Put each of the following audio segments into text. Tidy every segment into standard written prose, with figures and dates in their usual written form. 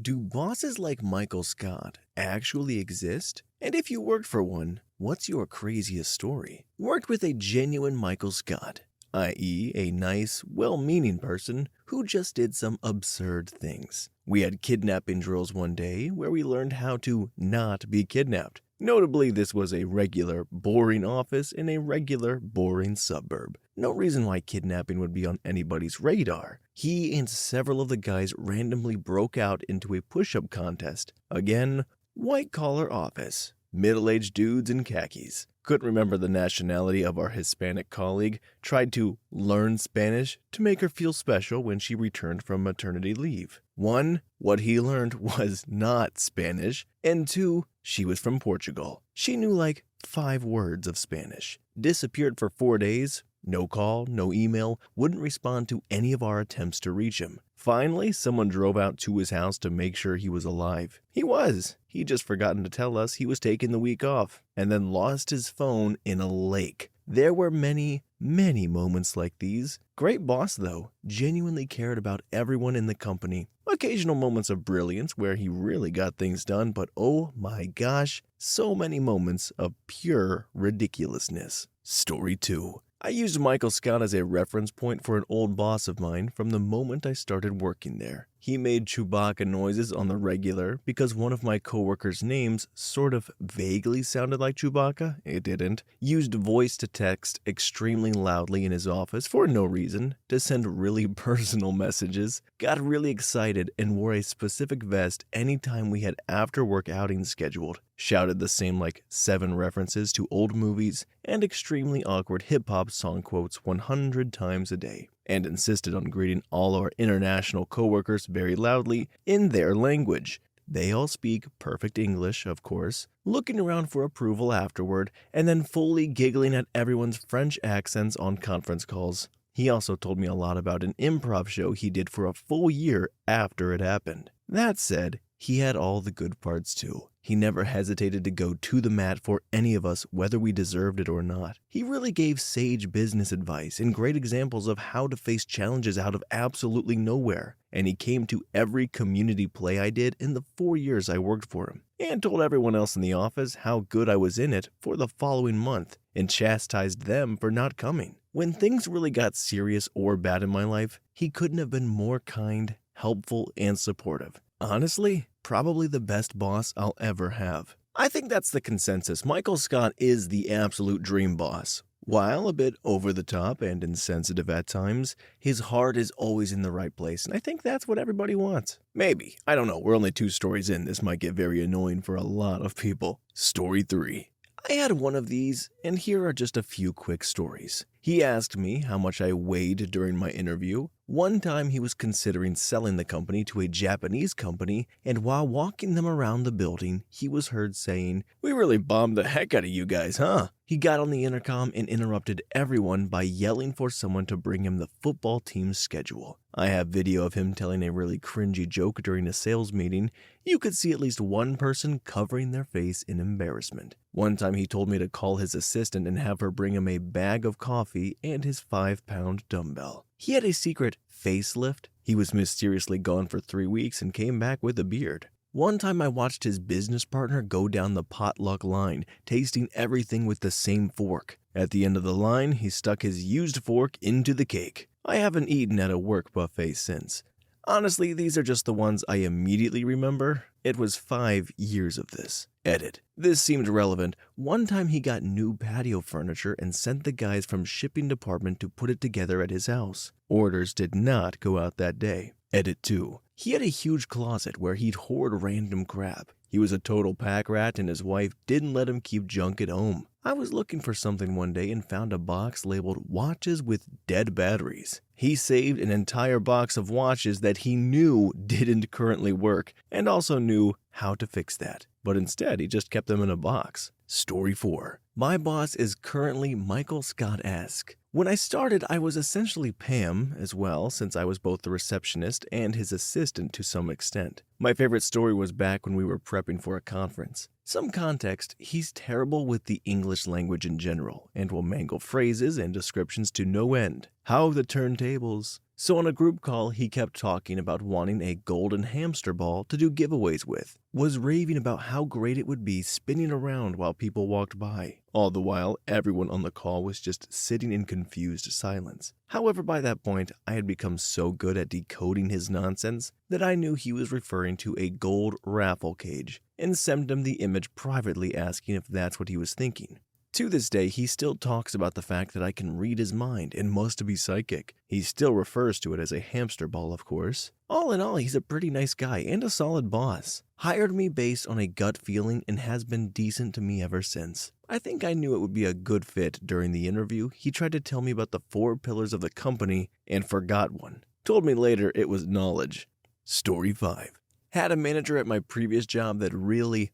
Do bosses like Michael Scott actually exist? And if you worked for one, what's your craziest story? Worked with a genuine Michael Scott, i.e. a nice, well-meaning person who just did some absurd things. We had kidnapping drills one day where we learned how to not be kidnapped. Notably, this was a regular, boring office in a regular, boring suburb. No reason why kidnapping would be on anybody's radar. He and several of the guys randomly broke out into a push-up contest. Again, white-collar office. Middle-aged dudes in khakis. Couldn't remember the nationality of our Hispanic colleague. Tried to learn Spanish to make her feel special when she returned from maternity leave. 1. What he learned was not Spanish. And 2. She was from Portugal. She knew like 5 words of Spanish. Disappeared for 4 days. No call, no email, wouldn't respond to any of our attempts to reach him. Finally, someone drove out to his house to make sure he was alive. He was. He'd just forgotten to tell us he was taking the week off, and then lost his phone in a lake. There were many, many moments like these. Great boss, though, genuinely cared about everyone in the company. Occasional moments of brilliance where he really got things done, but oh my gosh, so many moments of pure ridiculousness. Story 2. I used Michael Scott as a reference point for an old boss of mine from the moment I started working there. He made Chewbacca noises on the regular because one of my coworkers' names sort of vaguely sounded like Chewbacca. It didn't. Used voice to text extremely loudly in his office for no reason to send really personal messages. Got really excited and wore a specific vest anytime we had after-work outings scheduled. Shouted the same like 7 references to old movies and extremely awkward hip-hop song quotes 100 times a day. And insisted on greeting all our international coworkers very loudly in their language. They all speak perfect English, of course, looking around for approval afterward, and then fully giggling at everyone's French accents on conference calls. He also told me a lot about an improv show he did for a full year after it happened. That said, he had all the good parts too. He never hesitated to go to the mat for any of us, whether we deserved it or not. He really gave sage business advice and great examples of how to face challenges out of absolutely nowhere. And he came to every community play I did in the 4 years I worked for him, and told everyone else in the office how good I was in it for the following month, and chastised them for not coming. When things really got serious or bad in my life, he couldn't have been more kind, helpful, and supportive. Honestly, probably the best boss I'll ever have. I think that's the consensus. Michael Scott is the absolute dream boss. While a bit over the top and insensitive at times, his heart is always in the right place, and I think that's what everybody wants. Maybe. I don't know. We're only 2 stories in. This might get very annoying for a lot of people. Story 3. I had one of these, and here are just a few quick stories. He asked me how much I weighed during my interview. One time he was considering selling the company to a Japanese company, and while walking them around the building, he was heard saying, "We really bombed the heck out of you guys, huh?" He got on the intercom and interrupted everyone by yelling for someone to bring him the football team's schedule. I have video of him telling a really cringy joke during a sales meeting. You could see at least one person covering their face in embarrassment. One time he told me to call his assistant and have her bring him a bag of coffee and his 5-pound dumbbell. He had a secret facelift. He was mysteriously gone for 3 weeks and came back with a beard. One time I watched his business partner go down the potluck line, tasting everything with the same fork. At the end of the line, he stuck his used fork into the cake. I haven't eaten at a work buffet since. Honestly, these are just the ones I immediately remember. It was 5 years of this. Edit. This seemed relevant. One time he got new patio furniture and sent the guys from shipping department to put it together at his house. Orders did not go out that day. Edit 2. He had a huge closet where he'd hoard random crap. He was a total pack rat and his wife didn't let him keep junk at home. I was looking for something one day and found a box labeled watches with dead batteries. He saved an entire box of watches that he knew didn't currently work and also knew how to fix that. But instead, he just kept them in a box. Story 4. My boss is currently Michael Scott-esque. When I started, I was essentially Pam as well, since I was both the receptionist and his assistant to some extent. My favorite story was back when we were prepping for a conference. Some context, he's terrible with the English language in general, and will mangle phrases and descriptions to no end. How the turntables. So on a group call, he kept talking about wanting a golden hamster ball to do giveaways with, was raving about how great it would be spinning around while people walked by. All the while, everyone on the call was just sitting in confused silence. However, by that point, I had become so good at decoding his nonsense that I knew he was referring to a gold raffle cage, and sent him the image privately asking if that's what he was thinking. To this day, he still talks about the fact that I can read his mind and must be psychic. He still refers to it as a hamster ball, of course. All in all, he's a pretty nice guy and a solid boss. Hired me based on a gut feeling and has been decent to me ever since. I think I knew it would be a good fit during the interview. He tried to tell me about the 4 pillars of the company and forgot one. Told me later it was knowledge. Story 5. Had a manager at my previous job that really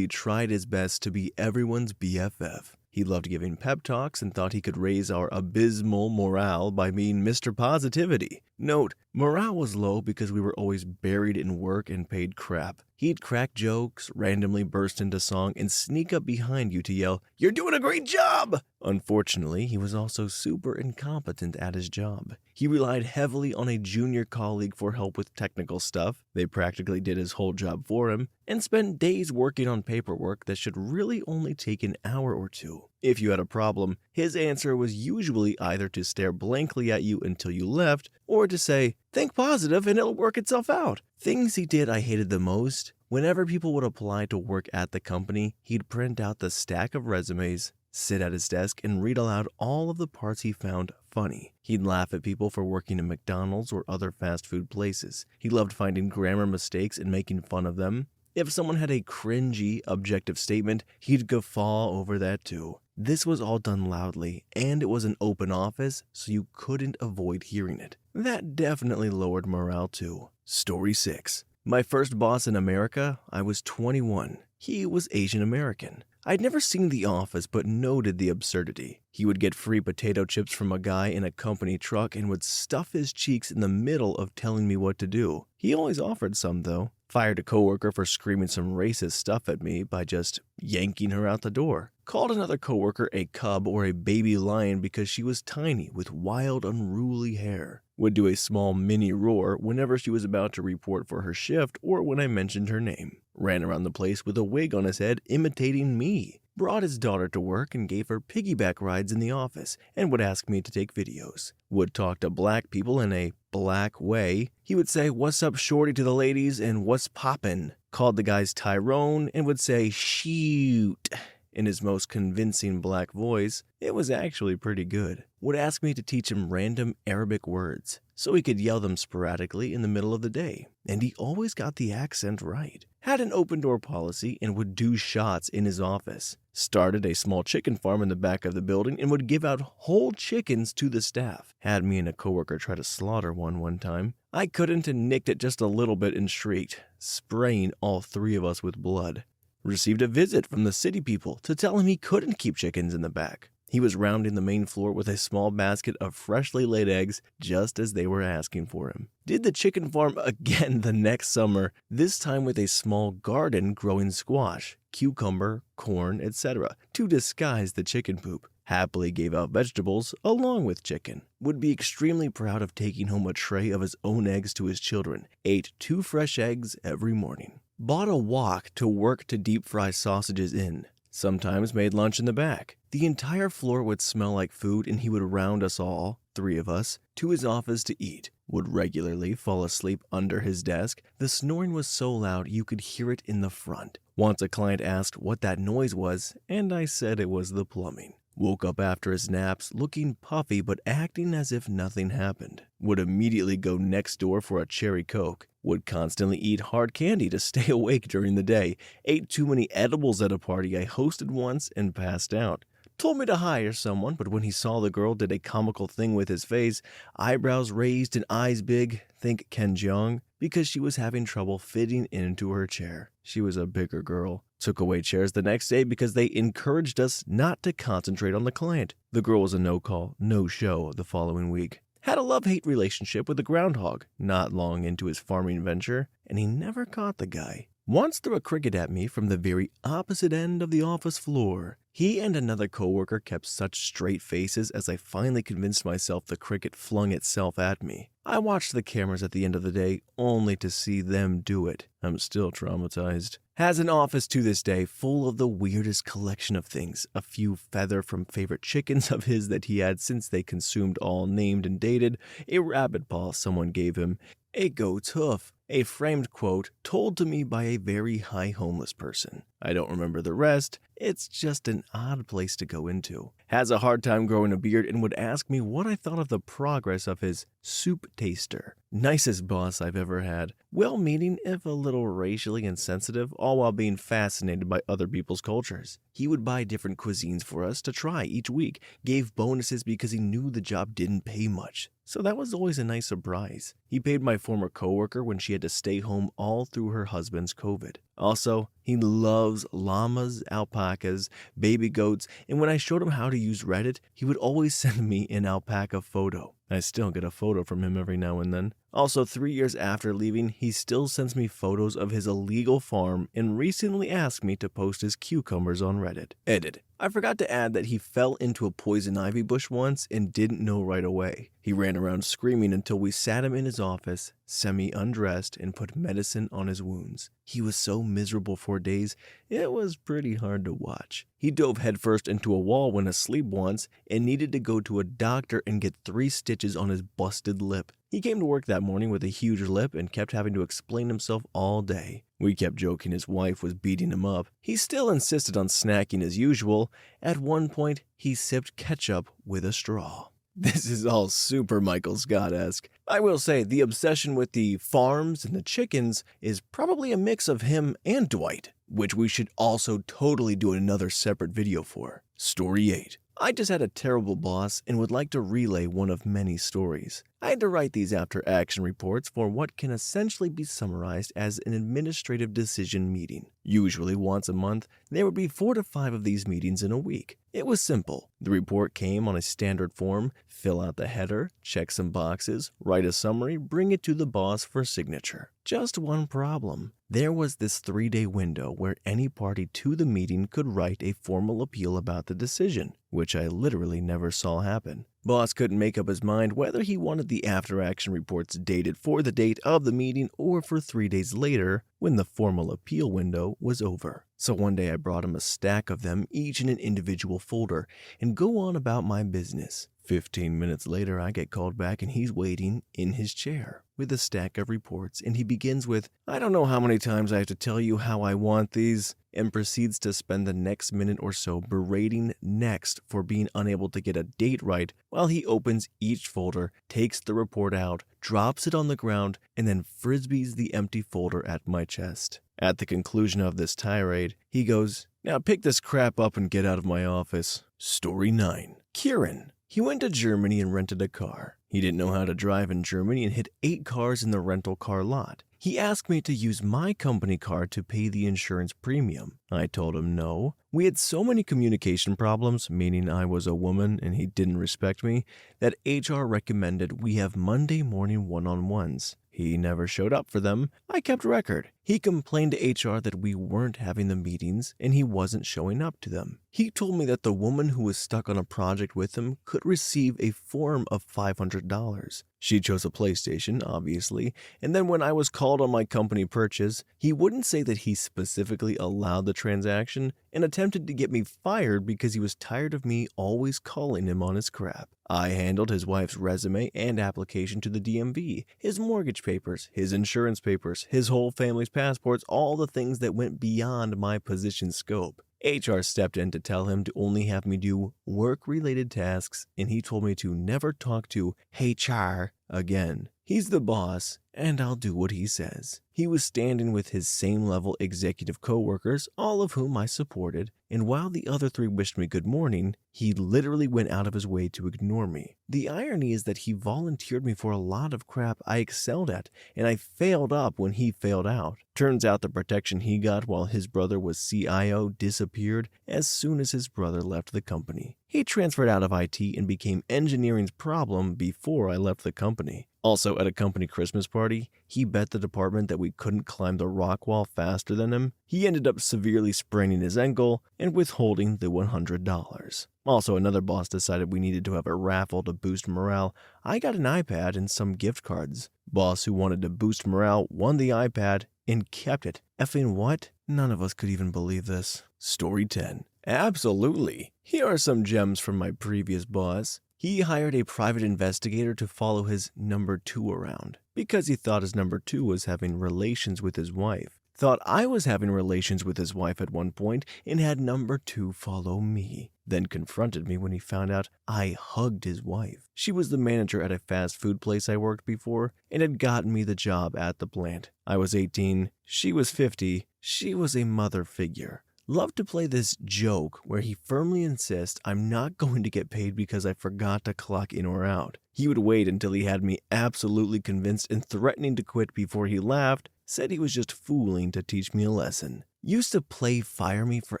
tried his best to be everyone's BFF. He loved giving pep talks and thought he could raise our abysmal morale by being Mr. Positivity. Note, morale was low because we were always buried in work and paid crap. He'd crack jokes, randomly burst into song, and sneak up behind you to yell, "You're doing a great job!" Unfortunately, he was also super incompetent at his job. He relied heavily on a junior colleague for help with technical stuff. They practically did his whole job for him, and spent days working on paperwork that should really only take an hour or two. If you had a problem, his answer was usually either to stare blankly at you until you left, or to say, "Think positive and it'll work itself out." Things he did I hated the most. Whenever people would apply to work at the company, he'd print out the stack of resumes, sit at his desk, and read aloud all of the parts he found funny. He'd laugh at people for working in McDonald's or other fast food places. He loved finding grammar mistakes and making fun of them. If someone had a cringy, objective statement, he'd guffaw over that too. This was all done loudly, and it was an open office, so you couldn't avoid hearing it. That definitely lowered morale too. Story 6. My first boss in America, I was 21. He was Asian American. I'd never seen The Office but noted the absurdity. He would get free potato chips from a guy in a company truck and would stuff his cheeks in the middle of telling me what to do. He always offered some though. Fired a coworker for screaming some racist stuff at me by just yanking her out the door. Called another coworker a cub or a baby lion because she was tiny with wild, unruly hair. Would do a small mini roar whenever she was about to report for her shift or when I mentioned her name. Ran around the place with a wig on his head imitating me. Brought his daughter to work and gave her piggyback rides in the office and would ask me to take videos. Would talk to black people in a black way. He would say, "What's up, shorty," to the ladies and "What's poppin'?" Called the guys Tyrone and would say, "Shoot," in his most convincing black voice. It was actually pretty good. Would ask me to teach him random Arabic words so he could yell them sporadically in the middle of the day. And he always got the accent right. Had an open door policy and would do shots in his office. Started a small chicken farm in the back of the building and would give out whole chickens to the staff. Had me and a coworker try to slaughter one time. I couldn't and nicked it just a little bit and shrieked, spraying all 3 of us with blood. Received a visit from the city people to tell him he couldn't keep chickens in the back. He was rounding the main floor with a small basket of freshly laid eggs just as they were asking for him. Did the chicken farm again the next summer, this time with a small garden growing squash, cucumber, corn, etc. to disguise the chicken poop. Happily gave out vegetables along with chicken. Would be extremely proud of taking home a tray of his own eggs to his children. Ate 2 fresh eggs every morning. Bought a wok to work to deep fry sausages in. Sometimes made lunch in the back. The entire floor would smell like food and he would round us all, 3 of us, to his office to eat. Would regularly fall asleep under his desk. The snoring was so loud you could hear it in the front. Once a client asked what that noise was, and I said it was the plumbing. Woke up after his naps looking puffy but acting as if nothing happened. Would immediately go next door for a cherry coke. Would constantly eat hard candy to stay awake during the day. Ate too many edibles at a party I hosted once and passed out. Told me to hire someone, but when he saw the girl did a comical thing with his face, eyebrows raised and eyes big, think Ken Jeong, because she was having trouble fitting into her chair. She was a bigger girl. Took away chairs the next day because they encouraged us not to concentrate on the client. The girl was a no-call, no-show the following week. Had a love-hate relationship with a groundhog, not long into his farming venture, and he never caught the guy. once threw a cricket at me from the very opposite end of the office floor. He and another coworker kept such straight faces as I finally convinced myself the cricket flung itself at me. I watched the cameras at the end of the day only to see them do it. I'm still traumatized. Has an office to this day full of the weirdest collection of things. A few feather from favorite chickens of his that he had since they consumed all named and dated, a rabbit paw someone gave him, a goat's hoof, a framed quote told to me by a very high homeless person. I don't remember the rest. It's just an odd place to go into. Has a hard time growing a beard and would ask me what I thought of the progress of his soup taster. Nicest boss I've ever had. Well-meaning, if a little racially insensitive, all while being fascinated by other people's cultures. He would buy different cuisines for us to try each week, gave bonuses because he knew the job didn't pay much. So that was always a nice surprise. He paid my former coworker when she had to stay home all through her husband's COVID. Also, he loves llamas, alpacas, baby goats, and when I showed him how to use Reddit, he would always send me an alpaca photo. I still get a photo from him every now and then. Also, 3 years after leaving, he still sends me photos of his illegal farm and recently asked me to post his cucumbers on Reddit. Edit. I forgot to add that he fell into a poison ivy bush once and didn't know right away. He ran around screaming until we sat him in his office, semi-undressed, and put medicine on his wounds. He was so miserable for days, it was pretty hard to watch. He dove headfirst into a wall when asleep once and needed to go to a doctor and get 3 stitches on his busted lip. He came to work that morning with a huge lip and kept having to explain himself all day. We kept joking his wife was beating him up. He still insisted on snacking as usual. At one point, he sipped ketchup with a straw. This is all super Michael Scott-esque. I will say, the obsession with the farms and the chickens is probably a mix of him and Dwight, which we should also totally do another separate video for. Story 8. I just had a terrible boss and would like to relay one of many stories. I had to write these after-action reports for what can essentially be summarized as an administrative decision meeting. Usually once a month, there would be 4 to 5 of these meetings in a week. It was simple. The report came on a standard form, fill out the header, check some boxes, write a summary, bring it to the boss for signature. Just one problem. There was this 3-day window where any party to the meeting could write a formal appeal about the decision, which I literally never saw happen. Boss couldn't make up his mind whether he wanted the after-action reports dated for the date of the meeting or for 3 days later when the formal appeal window was over. So one day I brought him a stack of them, each in an individual folder, and go on about my business. 15 minutes later, I get called back and he's waiting in his chair with a stack of reports, and he begins with, "I don't know how many times I have to tell you how I want these," and proceeds to spend the next minute or so berating Next for being unable to get a date right while he opens each folder, takes the report out, drops it on the ground, and then frisbees the empty folder at my chest. At the conclusion of this tirade, he goes, "Now pick this crap up and get out of my office." Story 9. Kieran. He went to Germany and rented a car. He didn't know how to drive in Germany and hit 8 cars in the rental car lot. He asked me to use my company car to pay the insurance premium. I told him no. We had so many communication problems, meaning I was a woman and he didn't respect me, that HR recommended we have Monday morning one-on-ones. He never showed up for them. I kept record. He complained to HR that we weren't having the meetings and he wasn't showing up to them. He told me that the woman who was stuck on a project with him could receive a form of $500. She chose a PlayStation, obviously, and then when I was called on my company purchase, he wouldn't say that he specifically allowed the transaction and attempted to get me fired because he was tired of me always calling him on his crap. I handled his wife's resume and application to the DMV, his mortgage papers, his insurance papers, his whole family's passports, all the things that went beyond my position scope. HR stepped in to tell him to only have me do work-related tasks, and he told me to never talk to HR again. He's the boss, and I'll do what he says. He was standing with his same-level executive coworkers, all of whom I supported, and while the other 3 wished me good morning, he literally went out of his way to ignore me. The irony is that he volunteered me for a lot of crap I excelled at, and I failed up when he failed out. Turns out the protection he got while his brother was CIO disappeared as soon as his brother left the company. He transferred out of IT and became engineering's problem before I left the company. Also, at a company Christmas party, he bet the department that we couldn't climb the rock wall faster than him. He ended up severely spraining his ankle and withholding the $100. Also, another boss decided we needed to have a raffle to boost morale. I got an iPad and some gift cards. Boss who wanted to boost morale won the iPad and kept it. Effing what? None of us could even believe this. Story 10. Absolutely. Here are some gems from my previous boss. He hired a private investigator to follow his number 2 around because he thought his number 2 was having relations with his wife. Thought I was having relations with his wife at one point and had number 2 follow me. Then confronted me when he found out I hugged his wife. She was the manager at a fast food place I worked before and had gotten me the job at the plant. I was 18, she was 50, she was a mother figure. Loved to play this joke where he firmly insists I'm not going to get paid because I forgot to clock in or out. He would wait until he had me absolutely convinced and threatening to quit before he laughed, said he was just fooling to teach me a lesson. Used to play fire me for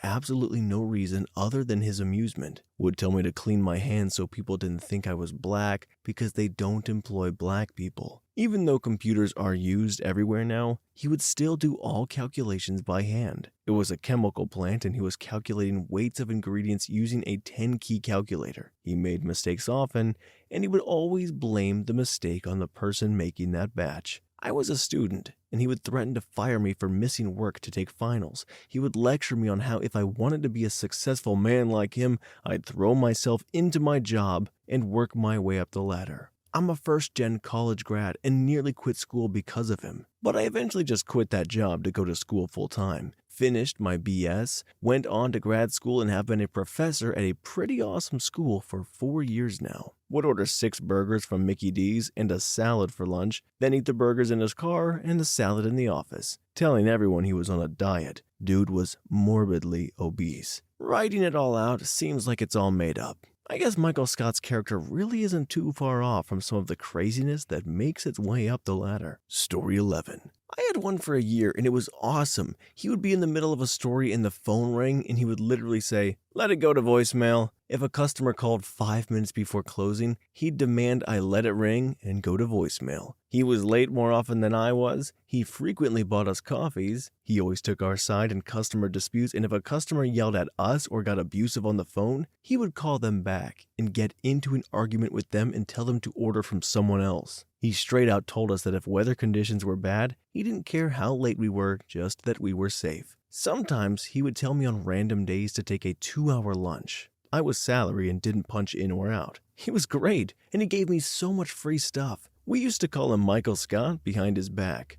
absolutely no reason other than his amusement. Would tell me to clean my hands so people didn't think I was black because they don't employ black people. Even though computers are used everywhere now, he would still do all calculations by hand. It was a chemical plant and he was calculating weights of ingredients using a 10-key calculator. He made mistakes often, and he would always blame the mistake on the person making that batch. I was a student, and he would threaten to fire me for missing work to take finals. He would lecture me on how if I wanted to be a successful man like him, I'd throw myself into my job and work my way up the ladder. I'm a first-gen college grad and nearly quit school because of him. But I eventually just quit that job to go to school full-time. Finished my BS, went on to grad school and have been a professor at a pretty awesome school for 4 years now. Would order 6 burgers from Mickey D's and a salad for lunch, then eat the burgers in his car and the salad in the office, telling everyone he was on a diet. Dude was morbidly obese. Writing it all out seems like it's all made up. I guess Michael Scott's character really isn't too far off from some of the craziness that makes its way up the ladder. Story 11. I had one for a year and it was awesome. He would be in the middle of a story and the phone rang and he would literally say, "Let it go to voicemail." If a customer called 5 minutes before closing, he'd demand I let it ring and go to voicemail. He was late more often than I was. He frequently bought us coffees. He always took our side in customer disputes, and if a customer yelled at us or got abusive on the phone, he would call them back and get into an argument with them and tell them to order from someone else. He straight out told us that if weather conditions were bad, he didn't care how late we were, just that we were safe. Sometimes he would tell me on random days to take a 2-hour lunch. I was salary and didn't punch in or out. He was great, and he gave me so much free stuff. We used to call him Michael Scott behind his back.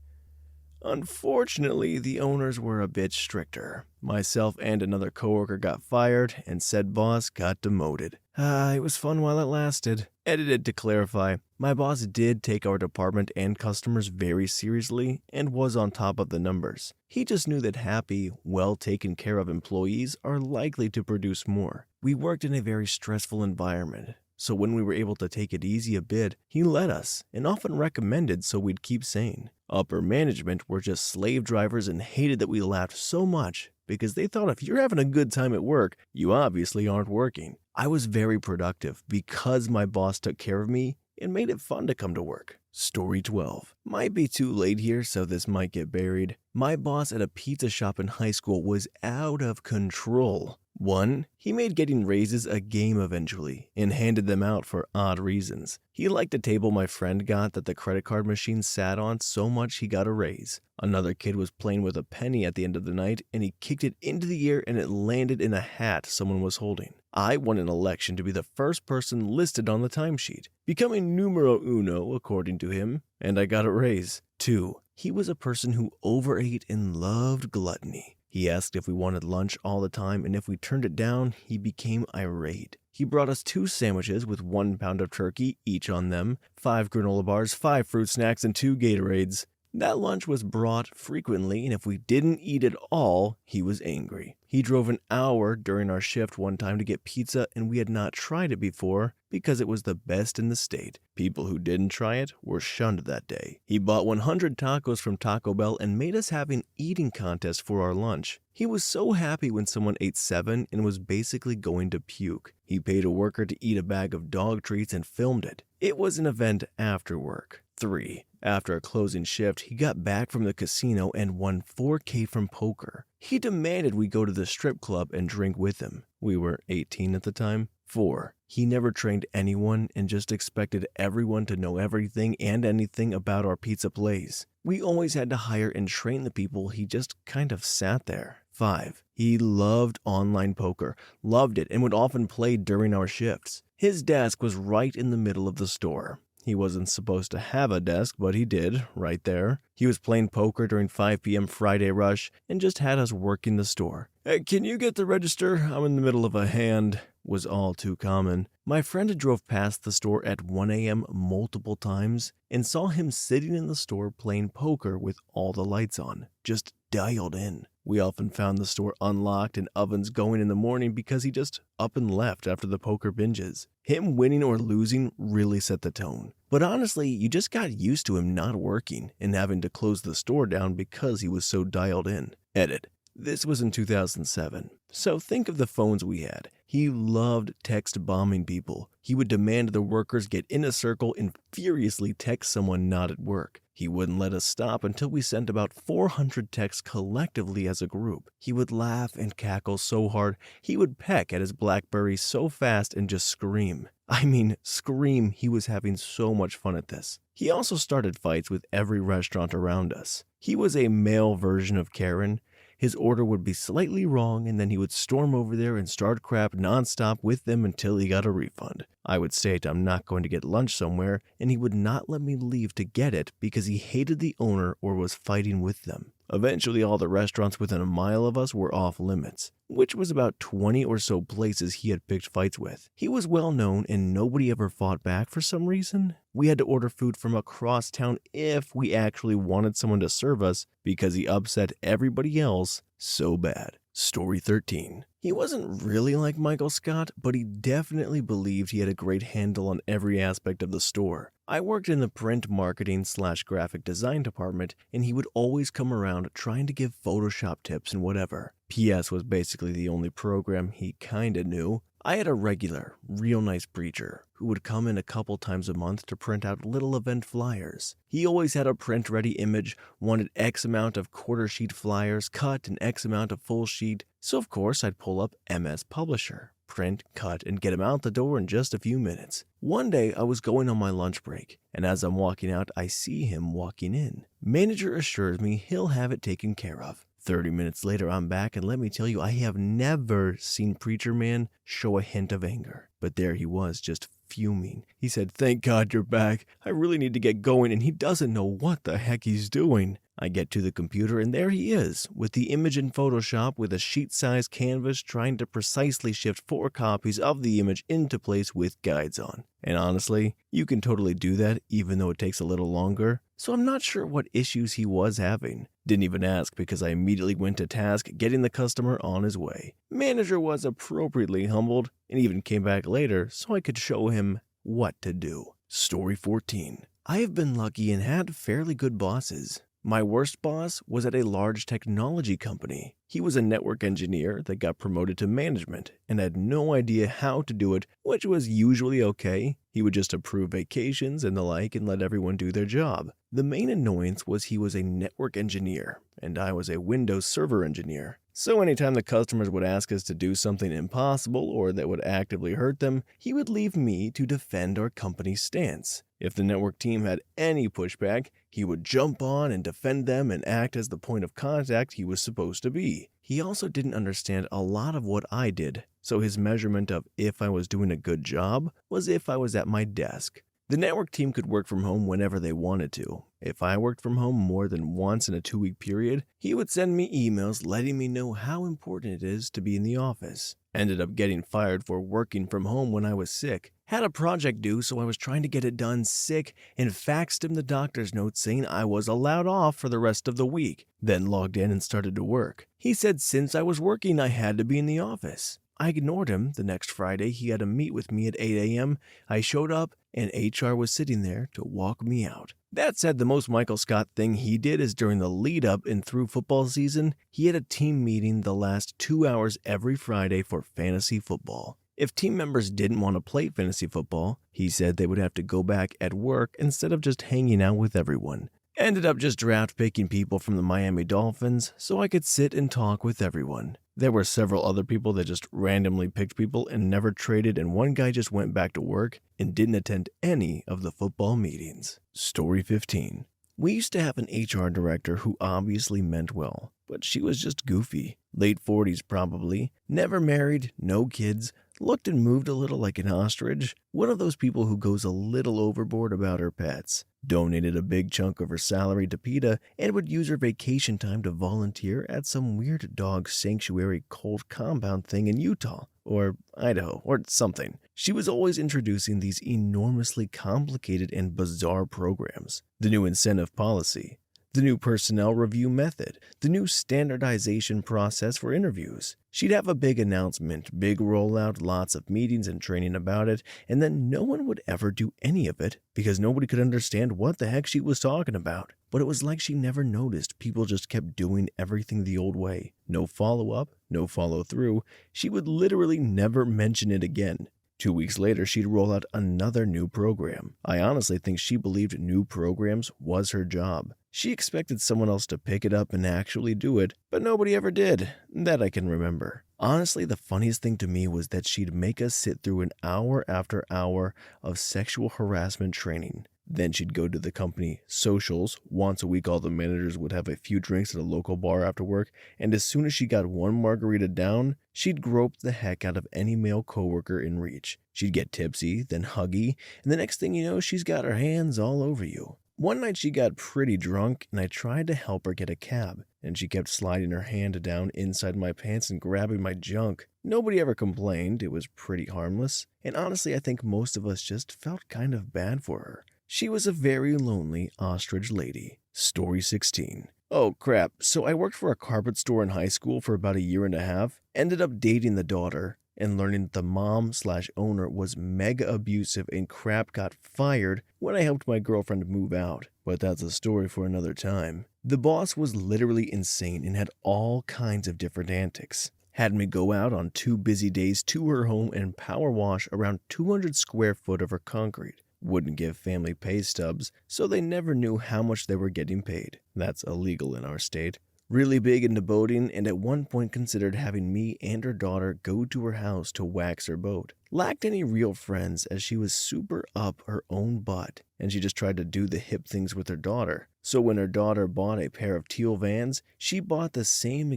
Unfortunately, the owners were a bit stricter. Myself and another coworker got fired, and said boss got demoted. It was fun while it lasted. Edited to clarify, my boss did take our department and customers very seriously and was on top of the numbers. He just knew that happy, well taken care of employees are likely to produce more. We worked in a very stressful environment, so when we were able to take it easy a bit, he let us and often recommended so we'd keep sane. Upper management were just slave drivers and hated that we laughed so much because they thought if you're having a good time at work, you obviously aren't working. I was very productive because my boss took care of me and made it fun to come to work. Story 12. Might be too late here, so this might get buried. My boss at a pizza shop in high school was out of control. 1. He made getting raises a game eventually and handed them out for odd reasons. He liked the table my friend got that the credit card machine sat on so much he got a raise. Another kid was playing with a penny at the end of the night and he kicked it into the air and it landed in a hat someone was holding. I won an election to be the first person listed on the timesheet, becoming numero uno according to him, and I got a raise. 2. He was a person who overate and loved gluttony. He asked if we wanted lunch all the time, and if we turned it down, he became irate. He brought us 2 sandwiches with 1 pound of turkey each on them, 5 granola bars, 5 fruit snacks, and 2 Gatorades. That lunch was brought frequently, and if we didn't eat it all, he was angry. He drove an hour during our shift one time to get pizza, and we had not tried it before because it was the best in the state. People who didn't try it were shunned that day. He bought 100 tacos from Taco Bell and made us have an eating contest for our lunch. He was so happy when someone ate 7 and was basically going to puke. He paid a worker to eat a bag of dog treats and filmed it. It was an event after work. 3. After a closing shift, he got back from the casino and won $4K from poker. He demanded we go to the strip club and drink with him. We were 18 at the time. 4. He never trained anyone and just expected everyone to know everything and anything about our pizza place. We always had to hire and train the people. He just kind of sat there. 5. He loved online poker, loved it, and would often play during our shifts. His desk was right in the middle of the store. He wasn't supposed to have a desk, but he did, right there. He was playing poker during 5 p.m. Friday rush and just had us working the store. "Hey, can you get the register? I'm in the middle of a hand," was all too common. My friend drove past the store at 1 a.m. multiple times and saw him sitting in the store playing poker with all the lights on, just dialed in. We often found the store unlocked and ovens going in the morning because he just up and left after the poker binges. Him winning or losing really set the tone. But honestly, you just got used to him not working and having to close the store down because he was so dialed in. Edit. This was in 2007. So think of the phones we had. He loved text bombing people. He would demand the workers get in a circle and furiously text someone not at work. He wouldn't let us stop until we sent about 400 texts collectively as a group. He would laugh and cackle so hard, he would peck at his BlackBerry so fast and just scream. I mean, scream. He was having so much fun at this. He also started fights with every restaurant around us. He was a male version of Karen. His order would be slightly wrong, and then he would storm over there and start crap nonstop with them until he got a refund. I would state I'm not going to get lunch somewhere, and he would not let me leave to get it because he hated the owner or was fighting with them. Eventually, all the restaurants within a mile of us were off limits, which was about 20 or so places he had picked fights with. He was well known and nobody ever fought back for some reason. We had to order food from across town if we actually wanted someone to serve us because he upset everybody else so bad. Story 13. He wasn't really like Michael Scott, but he definitely believed he had a great handle on every aspect of the store. I worked in the print marketing/graphic design department, and he would always come around trying to give Photoshop tips and whatever. PS was basically the only program he kinda knew. I had a regular, real nice preacher who would come in a couple times a month to print out little event flyers. He always had a print-ready image, wanted X amount of quarter-sheet flyers, cut and X amount of full sheet, so of course I'd pull up MS Publisher, print, cut, and get him out the door in just a few minutes. One day I was going on my lunch break, and as I'm walking out, I see him walking in. Manager assures me he'll have it taken care of. 30 minutes later, I'm back, and let me tell you, I have never seen Preacher Man show a hint of anger. But there he was, just fuming. He said, "Thank God you're back. I really need to get going," and he doesn't know what the heck he's doing. I get to the computer, and there he is, with the image in Photoshop with a sheet-sized canvas trying to precisely shift 4 copies of the image into place with guides on. And honestly, you can totally do that even though it takes a little longer. So I'm not sure what issues he was having. Didn't even ask because I immediately went to task getting the customer on his way. Manager was appropriately humbled and even came back later so I could show him what to do. Story 14. I have been lucky and had fairly good bosses. My worst boss was at a large technology company. He was a network engineer that got promoted to management and had no idea how to do it, which was usually okay. He would just approve vacations and the like and let everyone do their job. The main annoyance was he was a network engineer and I was a Windows Server engineer. So anytime the customers would ask us to do something impossible or that would actively hurt them, he would leave me to defend our company's stance. If the network team had any pushback, he would jump on and defend them and act as the point of contact he was supposed to be. He also didn't understand a lot of what I did, so his measurement of if I was doing a good job was if I was at my desk. The network team could work from home whenever they wanted to. If I worked from home more than once in a 2-week period, he would send me emails letting me know how important it is to be in the office. Ended up getting fired for working from home when I was sick. Had a project due, so I was trying to get it done sick and faxed him the doctor's note saying I was allowed off for the rest of the week, then logged in and started to work. He said since I was working, I had to be in the office. I ignored him. The next Friday, he had a meet with me at 8 a.m. I showed up, and HR was sitting there to walk me out. That said, the most Michael Scott thing he did is during the lead up and through football season, he had a team meeting the last 2 hours every Friday for fantasy football. If team members didn't want to play fantasy football, he said they would have to go back at work instead of just hanging out with everyone. Ended up just draft picking people from the Miami Dolphins so I could sit and talk with everyone. There were several other people that just randomly picked people and never traded, and one guy just went back to work and didn't attend any of the football meetings. Story 15. We used to have an HR director who obviously meant well, but she was just goofy. Late 40s probably, never married, no kids, looked and moved a little like an ostrich, one of those people who goes a little overboard about her pets. Donated a big chunk of her salary to PETA and would use her vacation time to volunteer at some weird dog sanctuary cult compound thing in Utah, or Idaho, or something. She was always introducing these enormously complicated and bizarre programs. The new incentive policy, the new personnel review method, the new standardization process for interviews. She'd have a big announcement, big rollout, lots of meetings and training about it, and then no one would ever do any of it because nobody could understand what the heck she was talking about. But it was like she never noticed people just kept doing everything the old way. No follow-up, no follow-through. She would literally never mention it again. 2 weeks later, she'd roll out another new program. I honestly think she believed new programs was her job. She expected someone else to pick it up and actually do it, but nobody ever did, that I can remember. Honestly, the funniest thing to me was that she'd make us sit through an hour after hour of sexual harassment training. Then she'd go to the company socials. Once a week, all the managers would have a few drinks at a local bar after work, and as soon as she got one margarita down, she'd grope the heck out of any male coworker in reach. She'd get tipsy, then huggy, and the next thing you know, she's got her hands all over you. One night she got pretty drunk, and I tried to help her get a cab, and she kept sliding her hand down inside my pants and grabbing my junk. Nobody ever complained. It was pretty harmless, and honestly, I think most of us just felt kind of bad for her. She was a very lonely ostrich lady. Story 16. Oh crap, so I worked for a carpet store in high school for about a year and a half, ended up dating the daughter, and learning that the mom/owner was mega abusive and crap got fired when I helped my girlfriend move out. But that's a story for another time. The boss was literally insane and had all kinds of different antics. Had me go out on 2 busy days to her home and power wash around 200 square foot of her concrete. Wouldn't give family pay stubs, so they never knew how much they were getting paid. That's illegal in our state. Really big into boating, and at one point considered having me and her daughter go to her house to wax her boat. Lacked any real friends as she was super up her own butt, and she just tried to do the hip things with her daughter. So when her daughter bought a pair of teal Vans, she bought the same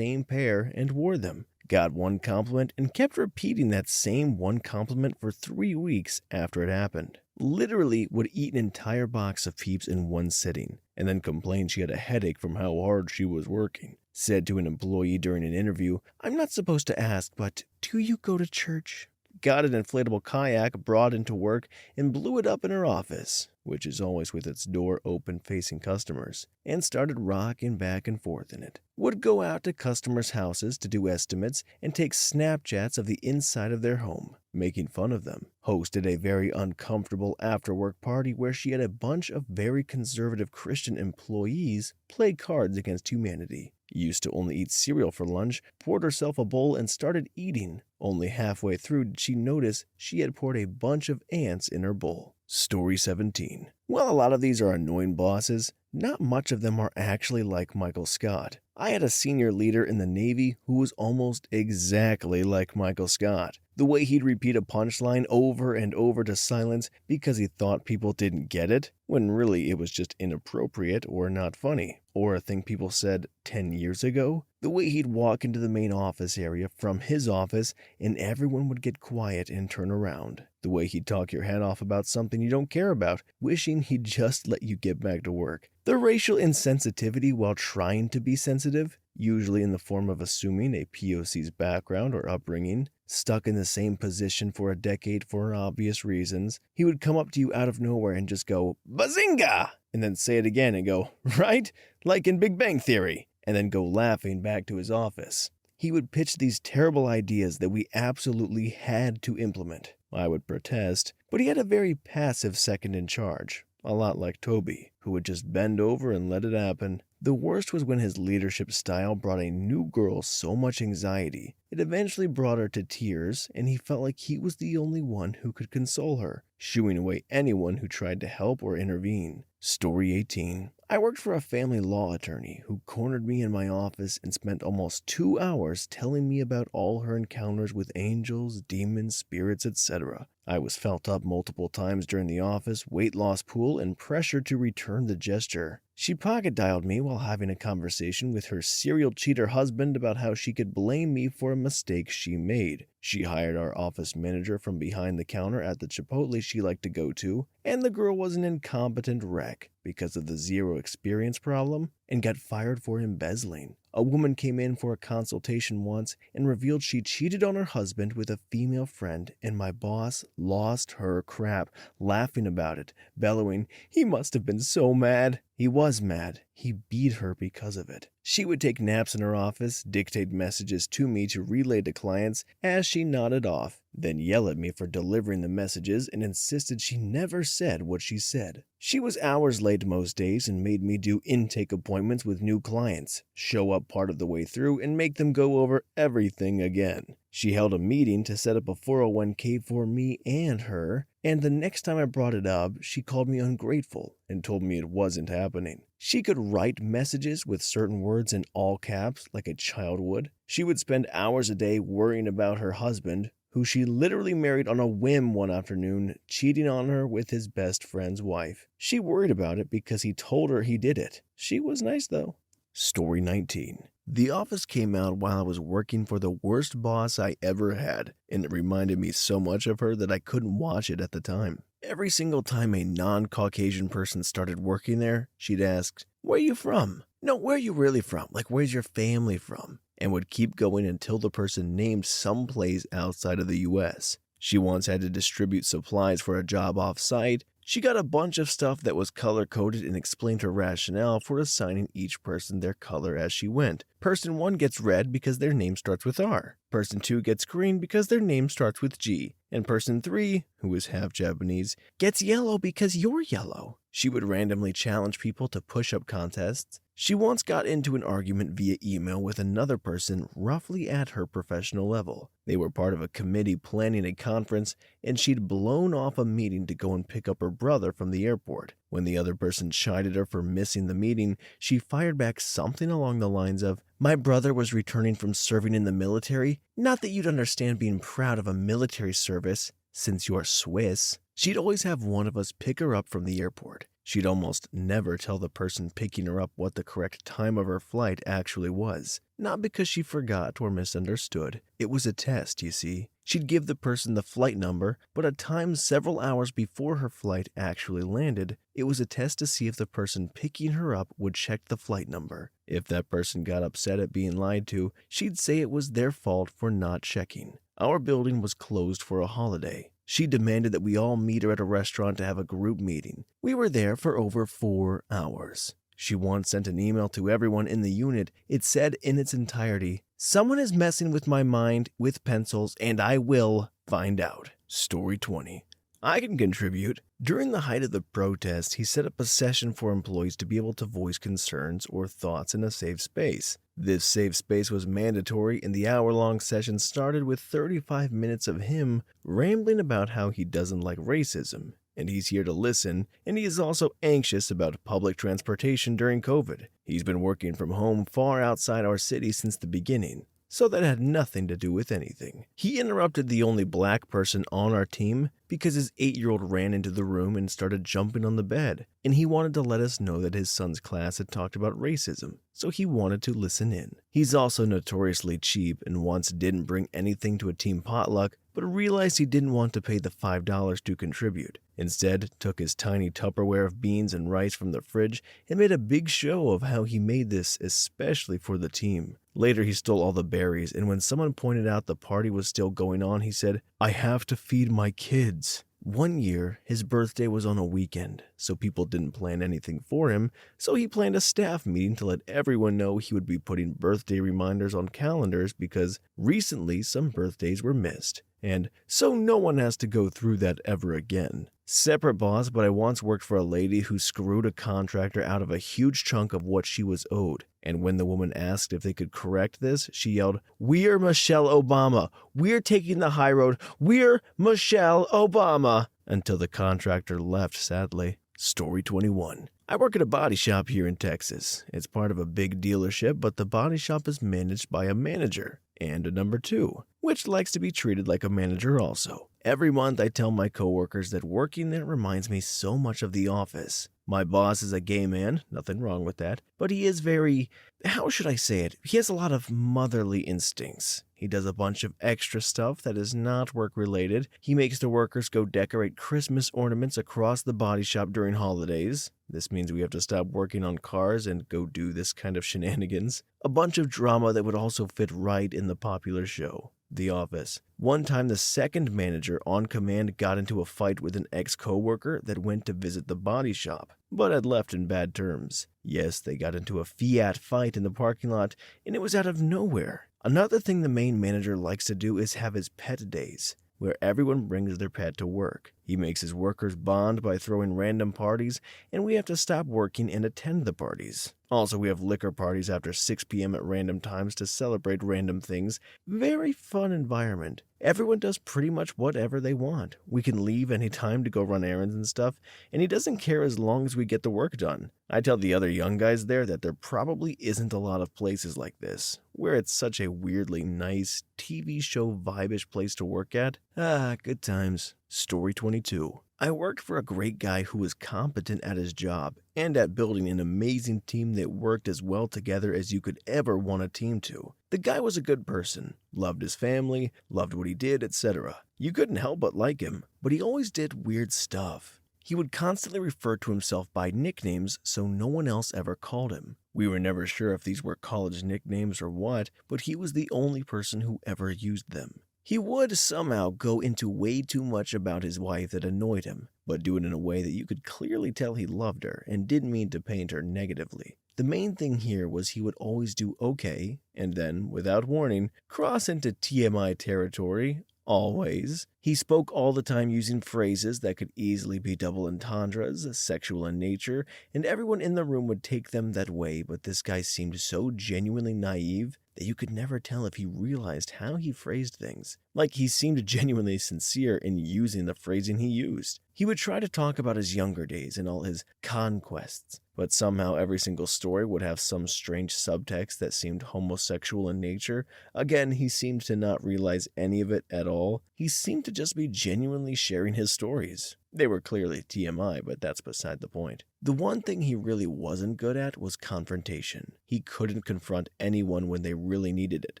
pair and wore them. Got one compliment and kept repeating that same one compliment for 3 weeks after it happened. Literally would eat an entire box of Peeps in one sitting, and then complained she had a headache from how hard she was working. Said to an employee during an interview, "I'm not supposed to ask, but do you go to church?" Got an inflatable kayak brought into work and blew it up in her office, which is always with its door open facing customers, and started rocking back and forth in it. Would go out to customers' houses to do estimates and take Snapchats of the inside of their home, making fun of them. Hosted a very uncomfortable after-work party where she had a bunch of very conservative Christian employees play cards against humanity. Used to only eat cereal for lunch, poured herself a bowl and started eating. Only halfway through did she notice she had poured a bunch of ants in her bowl. Story 17. While a lot of these are annoying bosses, not much of them are actually like Michael Scott. I had a senior leader in the Navy who was almost exactly like Michael Scott. The way he'd repeat a punchline over and over to silence because he thought people didn't get it, when really it was just inappropriate or not funny, or a thing people said 10 years ago. The way he'd walk into the main office area from his office and everyone would get quiet and turn around. The way he'd talk your head off about something you don't care about, wishing he'd just let you get back to work. The racial insensitivity while trying to be sensitive, usually in the form of assuming a POC's background or upbringing. stuck in the same position for a decade for obvious reasons. He would come up to you out of nowhere and just go, "Bazinga!" and then say it again and go, "Right? Like in Big Bang Theory," and then go laughing back to his office. He would pitch these terrible ideas that we absolutely had to implement. I would protest, but he had a very passive second in charge, a lot like Toby, who would just bend over and let it happen. The worst was when his leadership style brought a new girl so much anxiety, it eventually brought her to tears, and he felt like he was the only one who could console her, shooing away anyone who tried to help or intervene. Story 18. I worked for a family law attorney who cornered me in my office and spent almost 2 hours telling me about all her encounters with angels, demons, spirits, etc. I was felt up multiple times during the office weight loss pool and pressured to return the gesture. She pocket dialed me while having a conversation with her serial cheater husband about how she could blame me for a mistake she made. She hired our office manager from behind the counter at the Chipotle she liked to go to, and the girl was an incompetent wreck because of the zero experience problem and got fired for embezzling. A woman came in for a consultation once and revealed she cheated on her husband with a female friend, and my boss lost her crap, laughing about it, bellowing, "He must have been so mad." He was mad. He beat her because of it. She would take naps in her office, dictate messages to me to relay to clients as she nodded off, then yell at me for delivering the messages and insisted she never said what she said. She was hours late most days and made me do intake appointments with new clients, show up part of the way through, and make them go over everything again. She held a meeting to set up a 401k for me and her, and the next time I brought it up, she called me ungrateful and told me it wasn't happening. She could write messages with certain words in all caps like a child would. She would spend hours a day worrying about her husband, who she literally married on a whim one afternoon, cheating on her with his best friend's wife. She worried about it because he told her he did it. She was nice though. Story 19. The Office came out while I was working for the worst boss I ever had, and it reminded me so much of her that I couldn't watch it at the time. Every single time a non-Caucasian person started working there, she'd ask, "Where are you from?" "No, where are you really from? Like, where's your family from?" And would keep going until the person named someplace outside of the US. She once had to distribute supplies for a job off-site. She got a bunch of stuff that was color-coded and explained her rationale for assigning each person their color as she went. Person 1 gets red because their name starts with R. Person 2 gets green because their name starts with G. And person 3, who is half Japanese, gets yellow because you're yellow. She would randomly challenge people to push-up contests. She once got into an argument via email with another person roughly at her professional level. They were part of a committee planning a conference, and she'd blown off a meeting to go and pick up her brother from the airport. When the other person chided her for missing the meeting, she fired back something along the lines of, "My brother was returning from serving in the military. Not that you'd understand being proud of a military service, since you're Swiss." She'd always have one of us pick her up from the airport. She'd almost never tell the person picking her up what the correct time of her flight actually was. Not because she forgot or misunderstood. It was a test, you see. She'd give the person the flight number, but at times several hours before her flight actually landed, it was a test to see if the person picking her up would check the flight number. If that person got upset at being lied to, she'd say it was their fault for not checking. Our building was closed for a holiday. She demanded that we all meet her at a restaurant to have a group meeting. We were there for over 4 hours. She once sent an email to everyone in the unit. It said in its entirety, "Someone is messing with my mind with pencils, and I will find out." Story 20. I can contribute. During the height of the protest, he set up a session for employees to be able to voice concerns or thoughts in a safe space. This safe space was mandatory, and the hour-long session started with 35 minutes of him rambling about how he doesn't like racism, and he's here to listen, and he is also anxious about public transportation during COVID. He's been working from home far outside our city since the beginning, so that had nothing to do with anything. He interrupted the only black person on our team because his 8-year-old ran into the room and started jumping on the bed, and he wanted to let us know that his son's class had talked about racism, so he wanted to listen in. He's also notoriously cheap and once didn't bring anything to a team potluck, but realized he didn't want to pay the $5 to contribute. Instead, took his tiny Tupperware of beans and rice from the fridge and made a big show of how he made this especially for the team. Later, he stole all the berries, and when someone pointed out the party was still going on, he said, "I have to feed my kids." One year, his birthday was on a weekend, so people didn't plan anything for him, so he planned a staff meeting to let everyone know he would be putting birthday reminders on calendars because recently some birthdays were missed, and so no one has to go through that ever again. Separate boss, but I once worked for a lady who screwed a contractor out of a huge chunk of what she was owed. And when the woman asked if they could correct this, she yelled, "We're Michelle Obama. We're taking the high road. We're Michelle Obama," until the contractor left, sadly. Story 21. I work at a body shop here in Texas. It's part of a big dealership, but the body shop is managed by a manager and a number 2, which likes to be treated like a manager also. Every month I tell my coworkers that working there reminds me so much of the office. My boss is a gay man, nothing wrong with that, but he is very, how should I say it? He has a lot of motherly instincts. He does a bunch of extra stuff that is not work-related. He makes the workers go decorate Christmas ornaments across the body shop during holidays. This means we have to stop working on cars and go do this kind of shenanigans. A bunch of drama that would also fit right in the popular show, The Office. One time, the second manager on command got into a fight with an ex-coworker that went to visit the body shop, but had left in bad terms. Yes, they got into a Fiat fight in the parking lot, and it was out of nowhere. Another thing the main manager likes to do is have his pet days, where everyone brings their pet to work. He makes his workers bond by throwing random parties, and we have to stop working and attend the parties. Also, we have liquor parties after 6 p.m. at random times to celebrate random things. Very fun environment. Everyone does pretty much whatever they want. We can leave any time to go run errands and stuff, and he doesn't care as long as we get the work done. I tell the other young guys there that there probably isn't a lot of places like this, where it's such a weirdly nice TV show vibe-ish place to work at. Good times. Story 22. I worked for a great guy who was competent at his job and at building an amazing team that worked as well together as you could ever want a team to. The guy was a good person, loved his family, loved what he did, etc. You couldn't help but like him, but he always did weird stuff. He would constantly refer to himself by nicknames so no one else ever called him. We were never sure if these were college nicknames or what, but he was the only person who ever used them. He would somehow go into way too much about his wife that annoyed him, but do it in a way that you could clearly tell he loved her and didn't mean to paint her negatively. The main thing here was he would always do okay, and then, without warning, cross into TMI territory. Always. He spoke all the time using phrases that could easily be double entendres, sexual in nature, and everyone in the room would take them that way, but this guy seemed so genuinely naive that you could never tell if he realized how he phrased things. Like he seemed genuinely sincere in using the phrasing he used. He would try to talk about his younger days and all his conquests, but somehow every single story would have some strange subtext that seemed homosexual in nature. Again, he seemed to not realize any of it at all. He seemed to just be genuinely sharing his stories. They were clearly TMI, but that's beside the point. The one thing he really wasn't good at was confrontation. He couldn't confront anyone when they really needed it.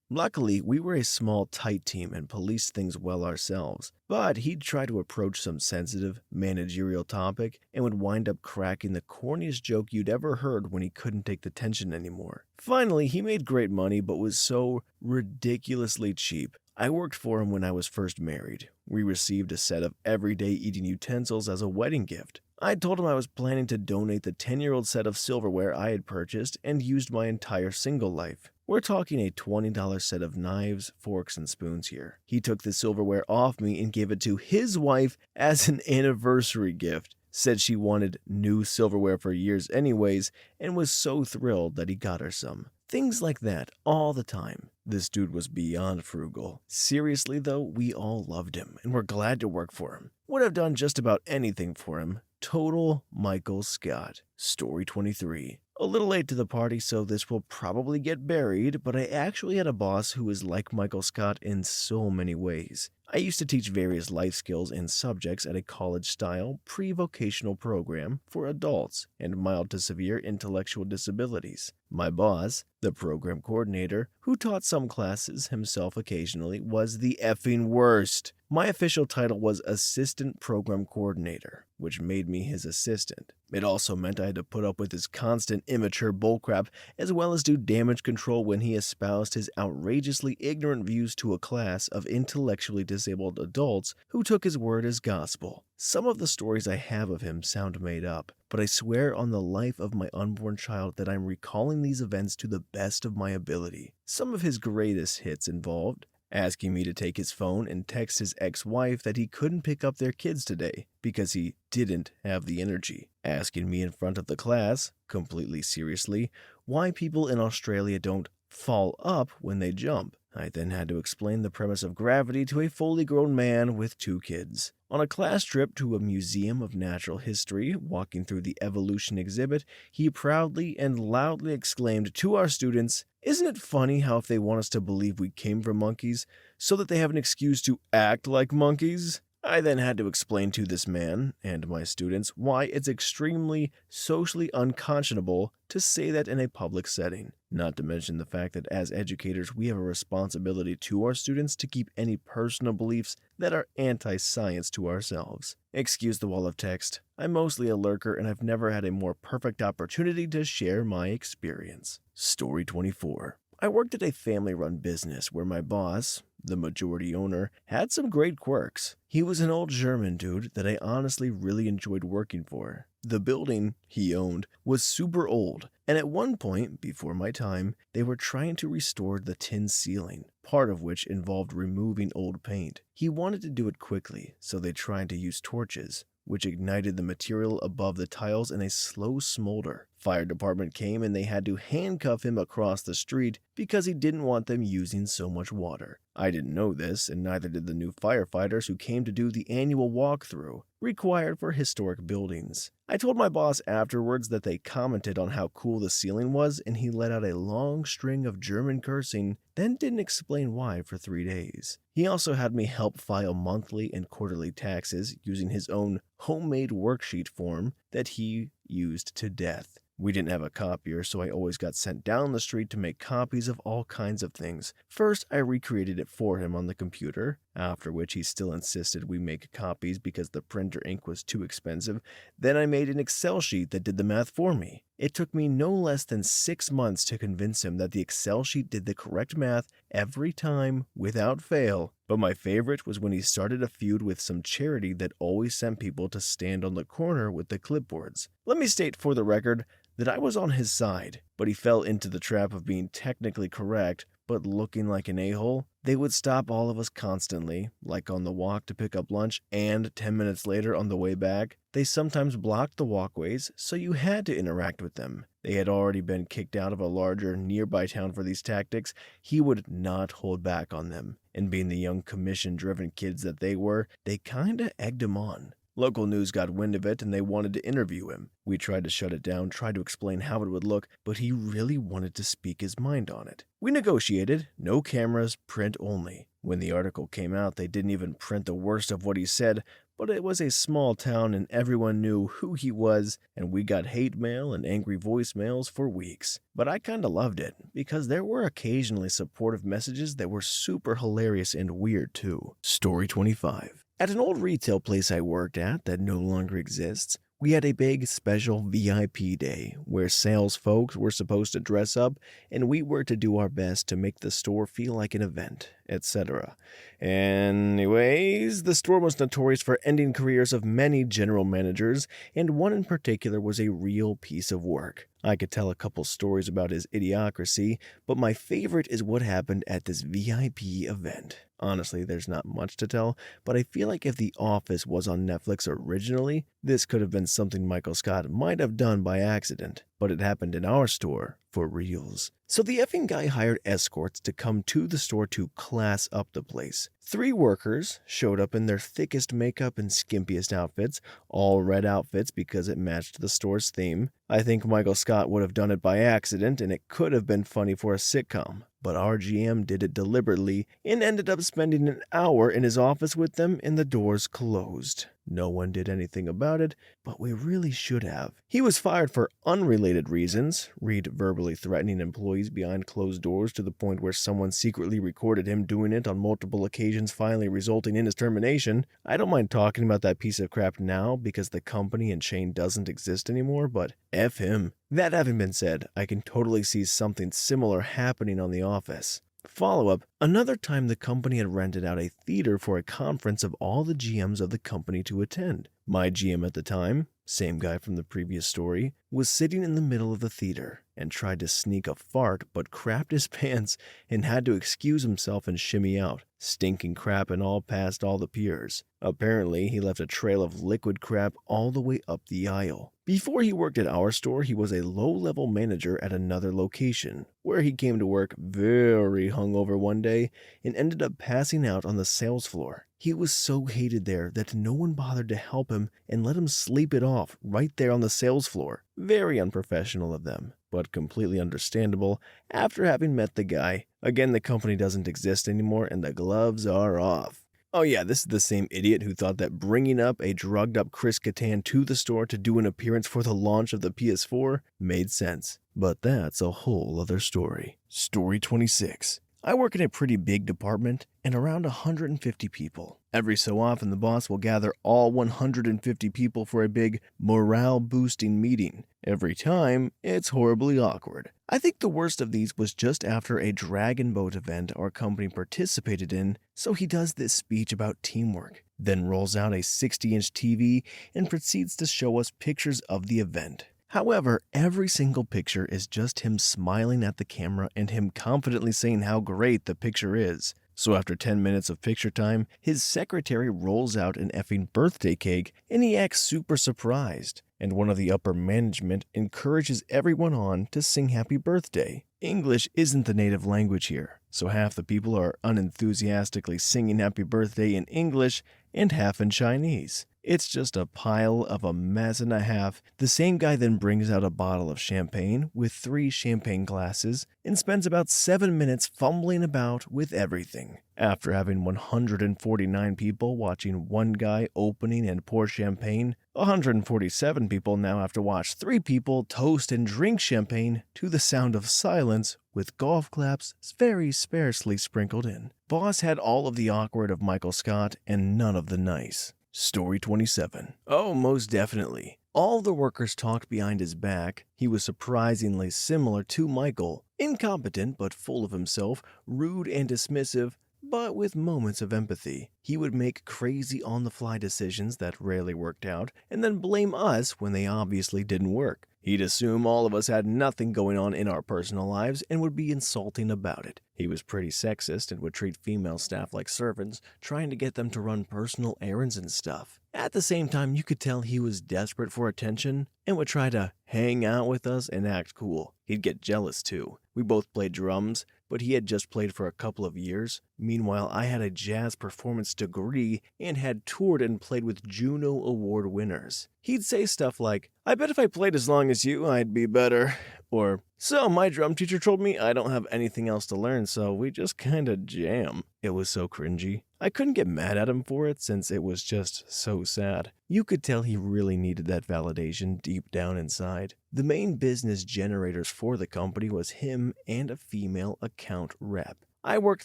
Luckily, we were a small, tight team and policed things well ourselves, but he'd try to approach some sensitive, managerial topic and would wind up cracking the corniest joke you'd ever heard when he couldn't take the tension anymore. Finally, he made great money but was so ridiculously cheap. I worked for him when I was first married. We received a set of everyday eating utensils as a wedding gift. I told him I was planning to donate the 10-year-old set of silverware I had purchased and used my entire single life. We're talking a $20 set of knives, forks, and spoons here. He took the silverware off me and gave it to his wife as an anniversary gift. Said she wanted new silverware for years anyways, and was so thrilled that he got her some. Things like that all the time. This dude was beyond frugal. Seriously though, we all loved him and were glad to work for him. Would have done just about anything for him. Total Michael Scott. Story 23. A little late to the party, so this will probably get buried, but I actually had a boss who was like Michael Scott in so many ways. I used to teach various life skills and subjects at a college-style pre-vocational program for adults and mild to severe intellectual disabilities. My boss, the program coordinator, who taught some classes himself occasionally, was the effing worst. My official title was Assistant Program Coordinator, which made me his assistant. It also meant I had to put up with his constant immature bullcrap as well as do damage control when he espoused his outrageously ignorant views to a class of intellectually disabled adults who took his word as gospel. Some of the stories I have of him sound made up, but I swear on the life of my unborn child that I'm recalling these events to the best of my ability. Some of his greatest hits involved asking me to take his phone and text his ex-wife that he couldn't pick up their kids today because he didn't have the energy. Asking me in front of the class, completely seriously, why people in Australia don't fall up when they jump. I then had to explain the premise of gravity to a fully grown man with 2 kids. On a class trip to a museum of natural history, walking through the evolution exhibit, he proudly and loudly exclaimed to our students, "Isn't it funny how if they want us to believe we came from monkeys, so that they have an excuse to act like monkeys?" I then had to explain to this man and my students why it's extremely socially unconscionable to say that in a public setting. Not to mention the fact that as educators we have a responsibility to our students to keep any personal beliefs that are anti-science to ourselves. Excuse the wall of text. I'm mostly a lurker and I've never had a more perfect opportunity to share my experience. Story 24. I worked at a family-run business where my boss, the majority owner, had some great quirks. He was an old German dude that I honestly really enjoyed working for. The building he owned was super old, and at one point, before my time, they were trying to restore the tin ceiling, part of which involved removing old paint. He wanted to do it quickly, so they tried to use torches, which ignited the material above the tiles in a slow smolder. Fire department came and they had to handcuff him across the street because he didn't want them using so much water. I didn't know this, and neither did the new firefighters who came to do the annual walkthrough required for historic buildings. I told my boss afterwards that they commented on how cool the ceiling was, and he let out a long string of German cursing, then didn't explain why for 3 days. He also had me help file monthly and quarterly taxes using his own homemade worksheet form that he used to death. We didn't have a copier, so I always got sent down the street to make copies of all kinds of things. First, I recreated it for him on the computer, after which he still insisted we make copies because the printer ink was too expensive. Then I made an Excel sheet that did the math for me. It took me no less than 6 months to convince him that the Excel sheet did the correct math every time without fail. But my favorite was when he started a feud with some charity that always sent people to stand on the corner with the clipboards. Let me state for the record that I was on his side, but he fell into the trap of being technically correct, but looking like an a-hole. They would stop all of us constantly, like on the walk to pick up lunch and 10 minutes later on the way back. They sometimes blocked the walkways, so you had to interact with them. They had already been kicked out of a larger nearby town for these tactics. He would not hold back on them, and being the young commission-driven kids that they were, they kinda egged him on. Local news got wind of it and they wanted to interview him. We tried to shut it down, tried to explain how it would look, but he really wanted to speak his mind on it. We negotiated, no cameras, print only. When the article came out, they didn't even print the worst of what he said, but it was a small town and everyone knew who he was, and we got hate mail and angry voicemails for weeks. But I kinda loved it, because there were occasionally supportive messages that were super hilarious and weird too. Story 25. At an old retail place I worked at that no longer exists, we had a big special VIP day where sales folks were supposed to dress up and we were to do our best to make the store feel like an event, etc. Anyways, the store was notorious for ending careers of many general managers, and one in particular was a real piece of work. I could tell a couple stories about his idiocracy, but my favorite is what happened at this VIP event. Honestly, there's not much to tell, but I feel like if The Office was on Netflix originally, this could have been something Michael Scott might have done by accident, but it happened in our store for reals. So the effing guy hired escorts to come to the store to class up the place. 3 workers showed up in their thickest makeup and skimpiest outfits, all red outfits because it matched the store's theme. I think Michael Scott would have done it by accident and it could have been funny for a sitcom. but our GM did it deliberately and ended up spending an hour in his office with them and the doors closed. No one did anything about it, but we really should have. He was fired for unrelated reasons, read verbally threatening employees behind closed doors to the point where someone secretly recorded him doing it on multiple occasions, finally resulting in his termination. I don't mind talking about that piece of crap now because the company and chain doesn't exist anymore, but F him. That having been said, I can totally see something similar happening on The Office. Follow-up, another time the company had rented out a theater for a conference of all the GMs of the company to attend. My GM at the time, same guy from the previous story, was sitting in the middle of the theater and tried to sneak a fart but crapped his pants and had to excuse himself and shimmy out, stinking crap and all past all the peers. Apparently, he left a trail of liquid crap all the way up the aisle. Before he worked at our store, he was a low-level manager at another location, where he came to work very hungover one day and ended up passing out on the sales floor. He was so hated there that no one bothered to help him and let him sleep it off right there on the sales floor. Very unprofessional of them, but completely understandable after having met the guy. Again, the company doesn't exist anymore and the gloves are off. Oh yeah, this is the same idiot who thought that bringing up a drugged-up Chris Kattan to the store to do an appearance for the launch of the PS4 made sense. But that's a whole other story. Story 26. I work in a pretty big department and around 150 people. Every so often, the boss will gather all 150 people for a big morale-boosting meeting. Every time, it's horribly awkward. I think the worst of these was just after a dragon boat event our company participated in, so he does this speech about teamwork, then rolls out a 60-inch TV and proceeds to show us pictures of the event. However, every single picture is just him smiling at the camera and him confidently saying how great the picture is. So after 10 minutes of picture time, his secretary rolls out an effing birthday cake and he acts super surprised. And one of the upper management encourages everyone on to sing happy birthday. English isn't the native language here, so half the people are unenthusiastically singing happy birthday in English and half in Chinese. It's just a pile of a mess and a half. The same guy then brings out a bottle of champagne with 3 champagne glasses and spends about 7 minutes fumbling about with everything. After having 149 people watching one guy opening and pour champagne, 147 people now have to watch 3 people toast and drink champagne to the sound of silence with golf claps very sparsely sprinkled in. Boss had all of the awkward of Michael Scott and none of the nice. Story 27. Oh, most definitely. All the workers talked behind his back. He was surprisingly similar to Michael. Incompetent but full of himself, rude and dismissive, but with moments of empathy. He would make crazy on-the-fly decisions that rarely worked out, and then blame us when they obviously didn't work. He'd assume all of us had nothing going on in our personal lives and would be insulting about it. He was pretty sexist and would treat female staff like servants, trying to get them to run personal errands and stuff. At the same time, you could tell he was desperate for attention and would try to hang out with us and act cool. He'd get jealous too. We both played drums, but he had just played for a couple of years. Meanwhile, I had a jazz performance degree and had toured and played with Juno Award winners. He'd say stuff like, "I bet if I played as long as you, I'd be better." Or, "So my drum teacher told me I don't have anything else to learn, so we just kinda jam." It was so cringy. I couldn't get mad at him for it since it was just so sad. You could tell he really needed that validation deep down inside. The main business generators for the company was him and a female account rep. I worked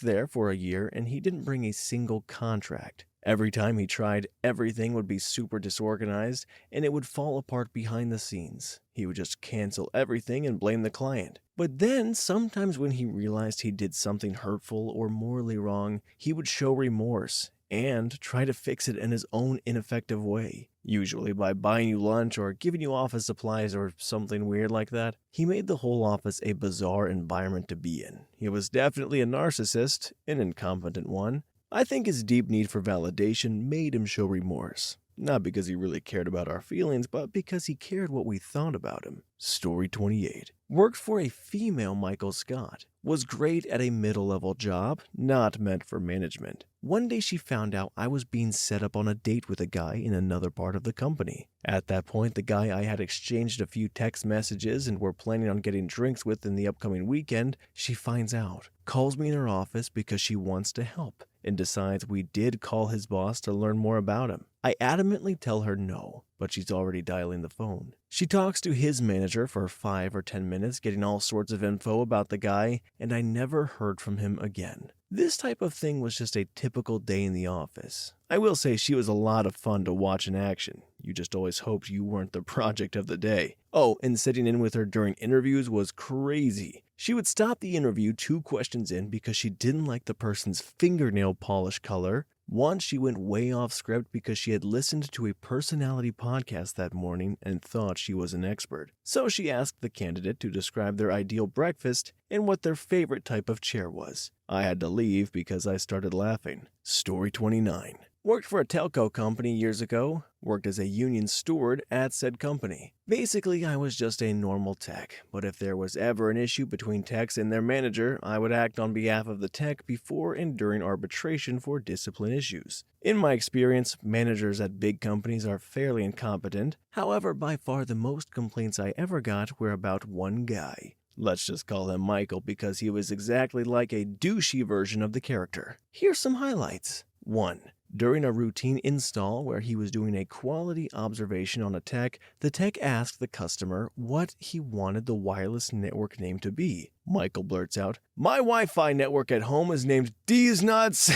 there for a year and he didn't bring a single contract. Every time he tried, everything would be super disorganized and it would fall apart behind the scenes. He would just cancel everything and blame the client. But then, sometimes when he realized he did something hurtful or morally wrong, he would show remorse and try to fix it in his own ineffective way. Usually by buying you lunch or giving you office supplies or something weird like that. He made the whole office a bizarre environment to be in. He was definitely a narcissist, an incompetent one. I think his deep need for validation made him show remorse. Not because he really cared about our feelings, but because he cared what we thought about him. Story 28. Worked for a female Michael Scott. was great at a middle-level job, not meant for management. One day she found out I was being set up on a date with a guy in another part of the company. At that point, the guy I had exchanged a few text messages and were planning on getting drinks with in the upcoming weekend, she finds out, calls me in her office because she wants to help, and decides we did call his boss to learn more about him. I adamantly tell her no, but she's already dialing the phone. She talks to his manager for 5 or 10 minutes, getting all sorts of info about the guy, and I never heard from him again. This type of thing was just a typical day in the office. I will say she was a lot of fun to watch in action. You just always hoped you weren't the project of the day. Oh, and sitting in with her during interviews was crazy. She would stop the interview 2 questions in because she didn't like the person's fingernail polish color. Once she went way off script because she had listened to a personality podcast that morning and thought she was an expert. So she asked the candidate to describe their ideal breakfast and what their favorite type of chair was. I had to leave because I started laughing. Story 29. Worked for a telco company years ago. Worked as a union steward at said company. Basically, I was just a normal tech, but if there was ever an issue between techs and their manager, I would act on behalf of the tech before and during arbitration for discipline issues. In my experience, managers at big companies are fairly incompetent. However, by far the most complaints I ever got were about one guy. Let's just call him Michael because he was exactly like a douchey version of the character. Here's some highlights. 1. During a routine install where he was doing a quality observation on a tech, the tech asked the customer what he wanted the wireless network name to be. Michael blurts out, "My Wi-Fi network at home is named D's Nuts."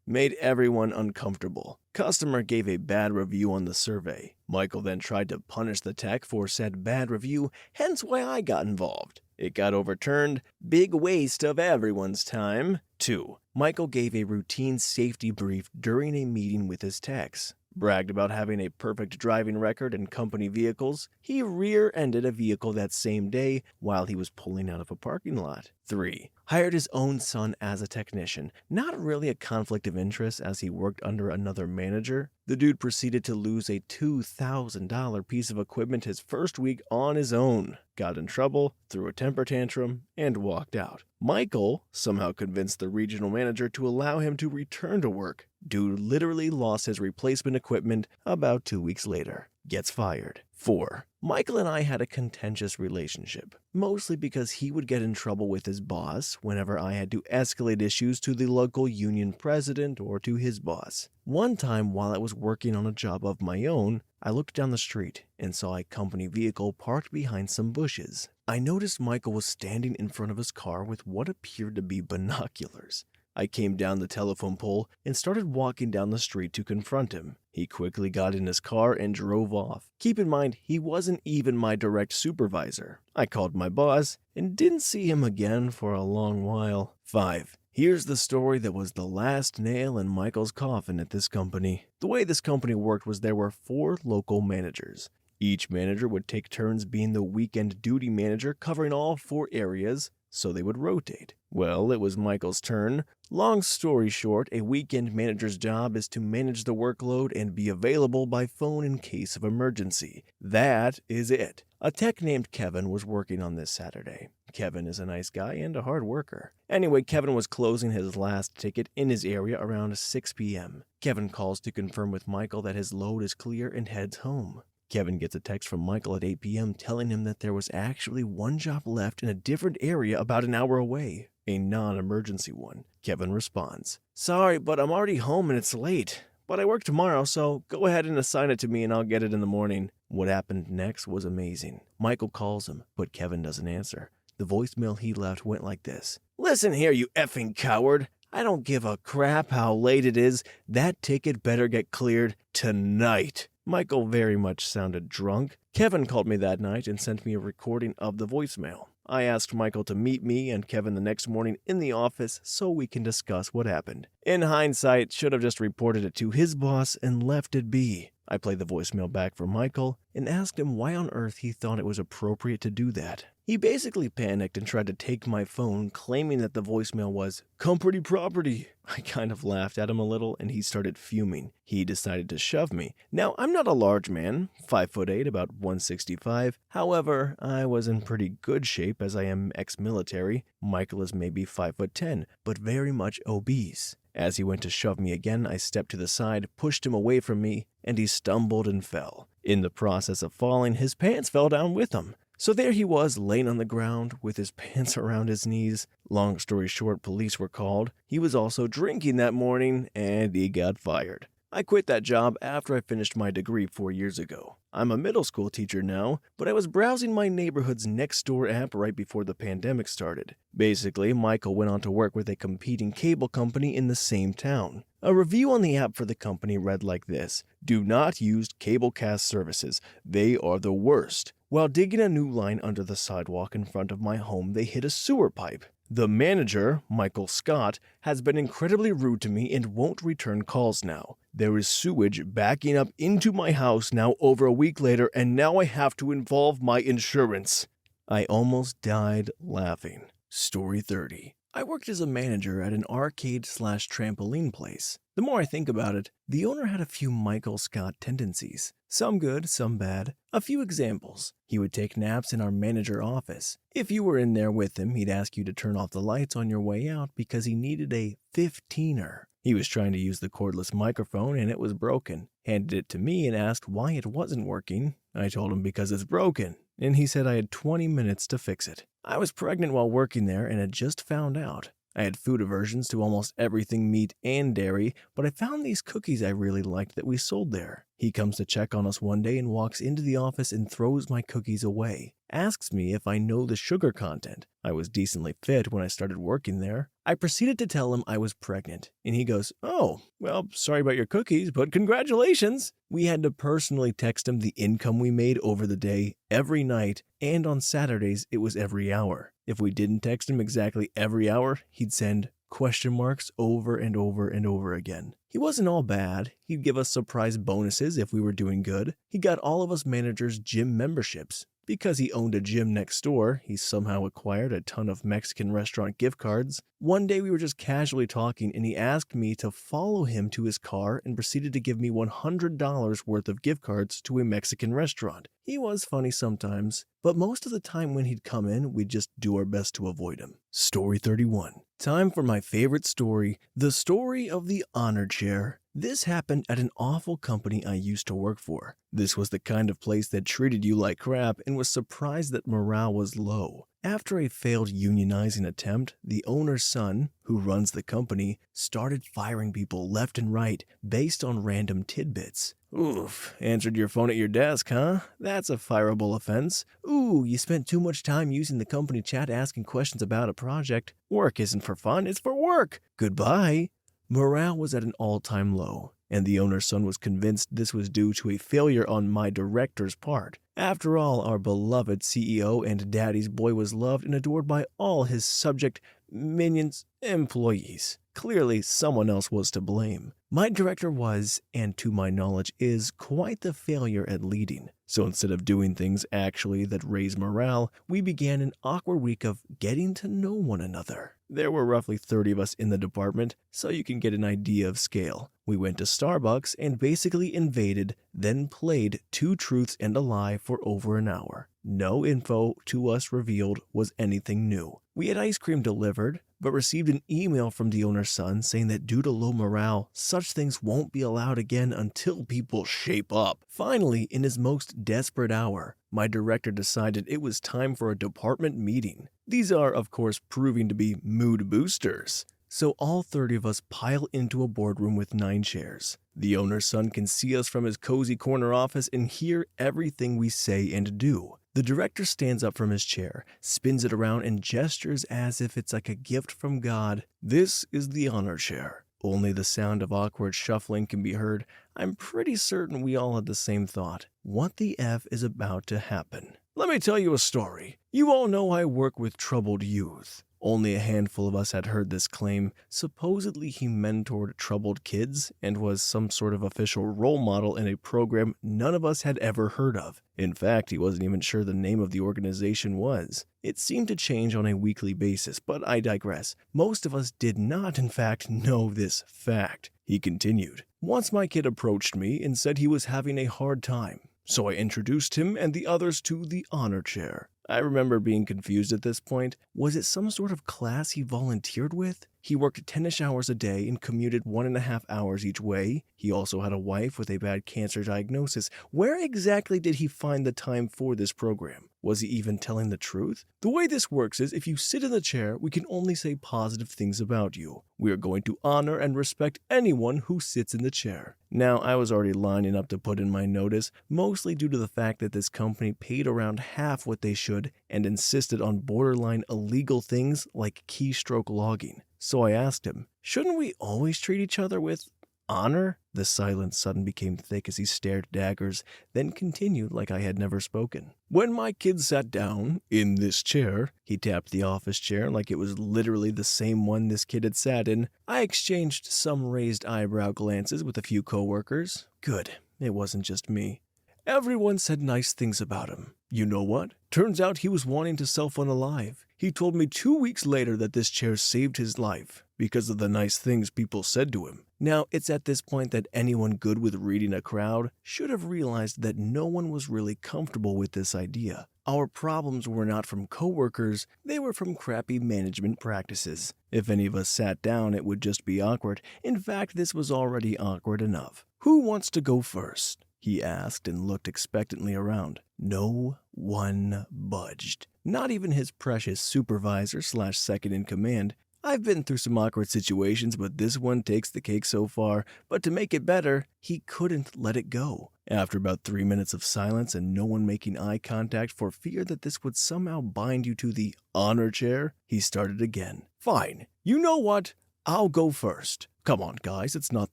Made everyone uncomfortable. Customer gave a bad review on the survey. Michael then tried to punish the tech for said bad review, hence why I got involved. It got overturned. Big waste of everyone's time. 2. Michael gave a routine safety brief during a meeting with his techs. Bragged about having a perfect driving record in company vehicles. He rear-ended a vehicle that same day while he was pulling out of a parking lot. 3. Hired his own son as a technician. Not really a conflict of interest as he worked under another manager. The dude proceeded to lose a $2,000 piece of equipment his first week on his own. Got in trouble, threw a temper tantrum, and walked out. Michael somehow convinced the regional manager to allow him to return to work. Dude literally lost his replacement equipment about 2 weeks later. Gets fired. 4. Michael and I had a contentious relationship, mostly because he would get in trouble with his boss whenever I had to escalate issues to the local union president or to his boss. One time while I was working on a job of my own, I looked down the street and saw a company vehicle parked behind some bushes. I noticed Michael was standing in front of his car with what appeared to be binoculars. I came down the telephone pole and started walking down the street to confront him. He quickly got in his car and drove off. Keep in mind, he wasn't even my direct supervisor. I called my boss and didn't see him again for a long while. 5. Here's the story that was the last nail in Michael's coffin at this company. The way this company worked was there were 4 local managers. Each manager would take turns being the weekend duty manager covering all 4 areas, so they would rotate. Well, it was Michael's turn. Long story short, a weekend manager's job is to manage the workload and be available by phone in case of emergency. That is it. A tech named Kevin was working on this Saturday. Kevin is a nice guy and a hard worker. Anyway, Kevin was closing his last ticket in his area around 6 p.m. Kevin calls to confirm with Michael that his load is clear and heads home. Kevin gets a text from Michael at 8 p.m. telling him that there was actually one job left in a different area about an hour away, a non-emergency one. Kevin responds, "Sorry, but I'm already home and it's late. But I work tomorrow, so go ahead and assign it to me and I'll get it in the morning." What happened next was amazing. Michael calls him, but Kevin doesn't answer. The voicemail he left went like this. "Listen here, you effing coward. I don't give a crap how late it is. That ticket better get cleared tonight." Michael very much sounded drunk. Kevin called me that night and sent me a recording of the voicemail. I asked Michael to meet me and Kevin the next morning in the office so we can discuss what happened. In hindsight, should have just reported it to his boss and left it be. I played the voicemail back for Michael and asked him why on earth he thought it was appropriate to do that. He basically panicked and tried to take my phone, claiming that the voicemail was company property. I kind of laughed at him a little and he started fuming. He decided to shove me. Now, I'm not a large man, 5'8", about 165. However, I was in pretty good shape as I am ex-military. Michael is maybe 5'10", but very much obese. As he went to shove me again, I stepped to the side, pushed him away from me, and he stumbled and fell. In the process of falling, his pants fell down with him. So there he was, laying on the ground with his pants around his knees. Long story short, police were called. He was also drinking that morning, and he got fired. I quit that job after I finished my degree 4 years ago. I'm a middle school teacher now, but I was browsing my neighborhood's Nextdoor app right before the pandemic started. Basically, Michael went on to work with a competing cable company in the same town. A review on the app for the company read like this: "Do not use cablecast services. They are the worst. While digging a new line under the sidewalk in front of my home, they hit a sewer pipe. The manager, Michael Scott, has been incredibly rude to me and won't return calls now. There is sewage backing up into my house now over a week later, and now I have to involve my insurance." I almost died laughing. Story 30. I worked as a manager at an arcade/trampoline place. The more I think about it, the owner had a few Michael Scott tendencies. Some good, some bad. A few examples. He would take naps in our manager office. If you were in there with him, he'd ask you to turn off the lights on your way out because he needed a 15er. He was trying to use the cordless microphone and it was broken. Handed it to me and asked why it wasn't working. I told him because it's broken, and he said I had 20 minutes to fix it. I was pregnant while working there and had just found out. I had food aversions to almost everything meat and dairy, but I found these cookies I really liked that we sold there. He comes to check on us one day and walks into the office and throws my cookies away. Asks me if I know the sugar content. I was decently fit when I started working there. I proceeded to tell him I was pregnant, and he goes, "Oh, well, sorry about your cookies, but congratulations." We had to personally text him the income we made over the day, every night, and on Saturdays it was every hour. If we didn't text him exactly every hour, he'd send question marks over and over and over again. He wasn't all bad. He'd give us surprise bonuses if we were doing good. He got all of us managers gym memberships. Because he owned a gym next door, he somehow acquired a ton of Mexican restaurant gift cards. One day we were just casually talking and he asked me to follow him to his car and proceeded to give me $100 worth of gift cards to a Mexican restaurant. He was funny sometimes, but most of the time when he'd come in, we'd just do our best to avoid him. Story 31. Time for my favorite story, the story of the honor chair. This happened at an awful company I used to work for. This was the kind of place that treated you like crap and was surprised that morale was low. After a failed unionizing attempt, the owner's son, who runs the company, started firing people left and right based on random tidbits. "Oof, answered your phone at your desk, huh? That's a fireable offense. Ooh, you spent too much time using the company chat asking questions about a project. Work isn't for fun, it's for work. Goodbye." Morale was at an all-time low, and the owner's son was convinced this was due to a failure on my director's part. After all, our beloved CEO and daddy's boy was loved and adored by all his subject, minions, employees. Clearly, someone else was to blame. My director was, and to my knowledge is, quite the failure at leading. So instead of doing things actually that raise morale, we began an awkward week of getting to know one another. There were roughly 30 of us in the department, so you can get an idea of scale. We went to Starbucks and basically invaded, then played 2 truths and a lie for over an hour. No info to us revealed was anything new. We had ice cream delivered, but received an email from the owner's son saying that due to low morale, such things won't be allowed again until people shape up. Finally, in his most desperate hour, my director decided it was time for a department meeting. These are, of course, proving to be mood boosters. So all 30 of us pile into a boardroom with 9 chairs. The owner's son can see us from his cozy corner office and hear everything we say and do. The director stands up from his chair, spins it around, and gestures as if it's like a gift from God. This is the honor chair. Only the sound of awkward shuffling can be heard. I'm pretty certain we all had the same thought. What the F is about to happen? Let me tell you a story. You all know I work with troubled youth. Only a handful of us had heard this claim. Supposedly he mentored troubled kids and was some sort of official role model in a program none of us had ever heard of. In fact, he wasn't even sure the name of the organization was. It seemed to change on a weekly basis, but I digress. Most of us did not, in fact, know this fact. He continued. Once my kid approached me and said he was having a hard time, so I introduced him and the others to the honor chair. I remember being confused at this point. Was it some sort of class he volunteered with? He worked 10-ish hours a day and commuted 1.5 hours each way. He also had a wife with a bad cancer diagnosis. Where exactly did he find the time for this program? Was he even telling the truth? The way this works is if you sit in the chair, we can only say positive things about you. We are going to honor and respect anyone who sits in the chair. Now, I was already lining up to put in my notice, mostly due to the fact that this company paid around half what they should and insisted on borderline illegal things like keystroke logging. So I asked him, shouldn't we always treat each other with honor? The silence suddenly became thick as he stared daggers, then continued like I had never spoken. When my kid sat down, in this chair, he tapped the office chair like it was literally the same one this kid had sat in, I exchanged some raised eyebrow glances with a few coworkers. Good, it wasn't just me. Everyone said nice things about him. You know what? Turns out he was wanting to self-unalive. He told me 2 weeks later that this chair saved his life because of the nice things people said to him. Now, it's at this point that anyone good with reading a crowd should have realized that no one was really comfortable with this idea. Our problems were not from coworkers, they were from crappy management practices. If any of us sat down, it would just be awkward. In fact, this was already awkward enough. Who wants to go first? He asked and looked expectantly around. No one budged. Not even his precious supervisor/second-in-command. I've been through some awkward situations, but this one takes the cake so far. But to make it better, he couldn't let it go. After about 3 minutes of silence and no one making eye contact for fear that this would somehow bind you to the honor chair, he started again. Fine. You know what? I'll go first. Come on, guys, it's not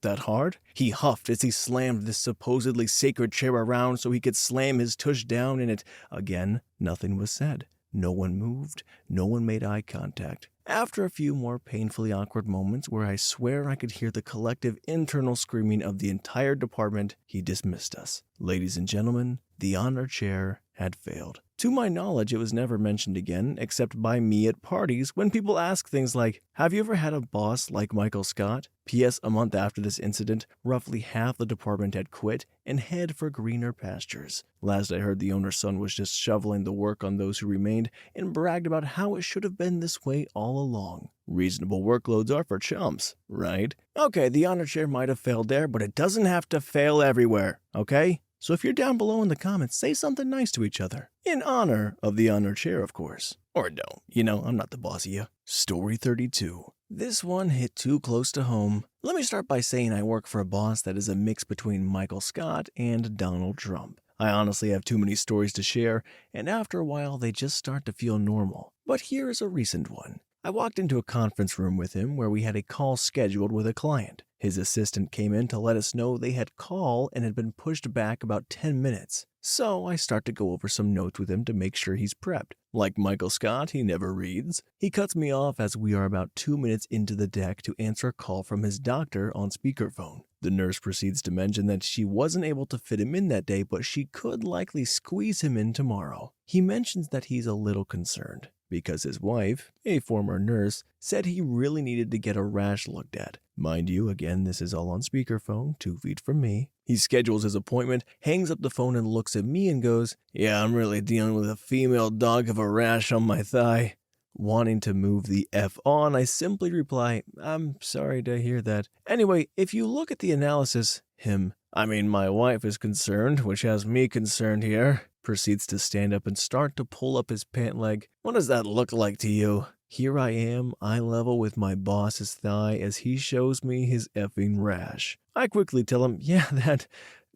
that hard. He huffed as he slammed this supposedly sacred chair around so he could slam his tush down in it. Again, nothing was said. No one moved. No one made eye contact. After a few more painfully awkward moments where I swear I could hear the collective internal screaming of the entire department, he dismissed us. Ladies and gentlemen, the honor chair had failed. To my knowledge, it was never mentioned again, except by me at parties when people ask things like, have you ever had a boss like Michael Scott? P.S. A month after this incident, roughly half the department had quit and head for greener pastures. Last I heard, the owner's son was just shoveling the work on those who remained and bragged about how it should have been this way all along. Reasonable workloads are for chumps, right? Okay, the honor chair might have failed there, but it doesn't have to fail everywhere, okay? So if you're down below in the comments, say something nice to each other. In honor of the honor chair, of course. Or don't. You know, I'm not the boss of you. Story 32. This one hit too close to home. Let me start by saying I work for a boss that is a mix between Michael Scott and Donald Trump. I honestly have too many stories to share, and after a while they just start to feel normal. But here is a recent one. I walked into a conference room with him where we had a call scheduled with a client. His assistant came in to let us know they had call and had been pushed back about 10 minutes. So I start to go over some notes with him to make sure he's prepped. Like Michael Scott, he never reads. He cuts me off as we are about 2 minutes into the deck to answer a call from his doctor on speakerphone. The nurse proceeds to mention that she wasn't able to fit him in that day, but she could likely squeeze him in tomorrow. He mentions that he's a little concerned because his wife, a former nurse, said he really needed to get a rash looked at. Mind you, again, this is all on speakerphone, 2 feet from me. He schedules his appointment, hangs up the phone and looks at me and goes, "Yeah, I'm really dealing with a female dog of a rash on my thigh." Wanting to move the F on, I simply reply, "I'm sorry to hear that. Anyway, if you look at the analysis," my wife is concerned, which has me concerned here, proceeds to stand up and start to pull up his pant leg. "What does that look like to you?" Here I am, eye level with my boss's thigh as he shows me his effing rash. I quickly tell him, "Yeah, that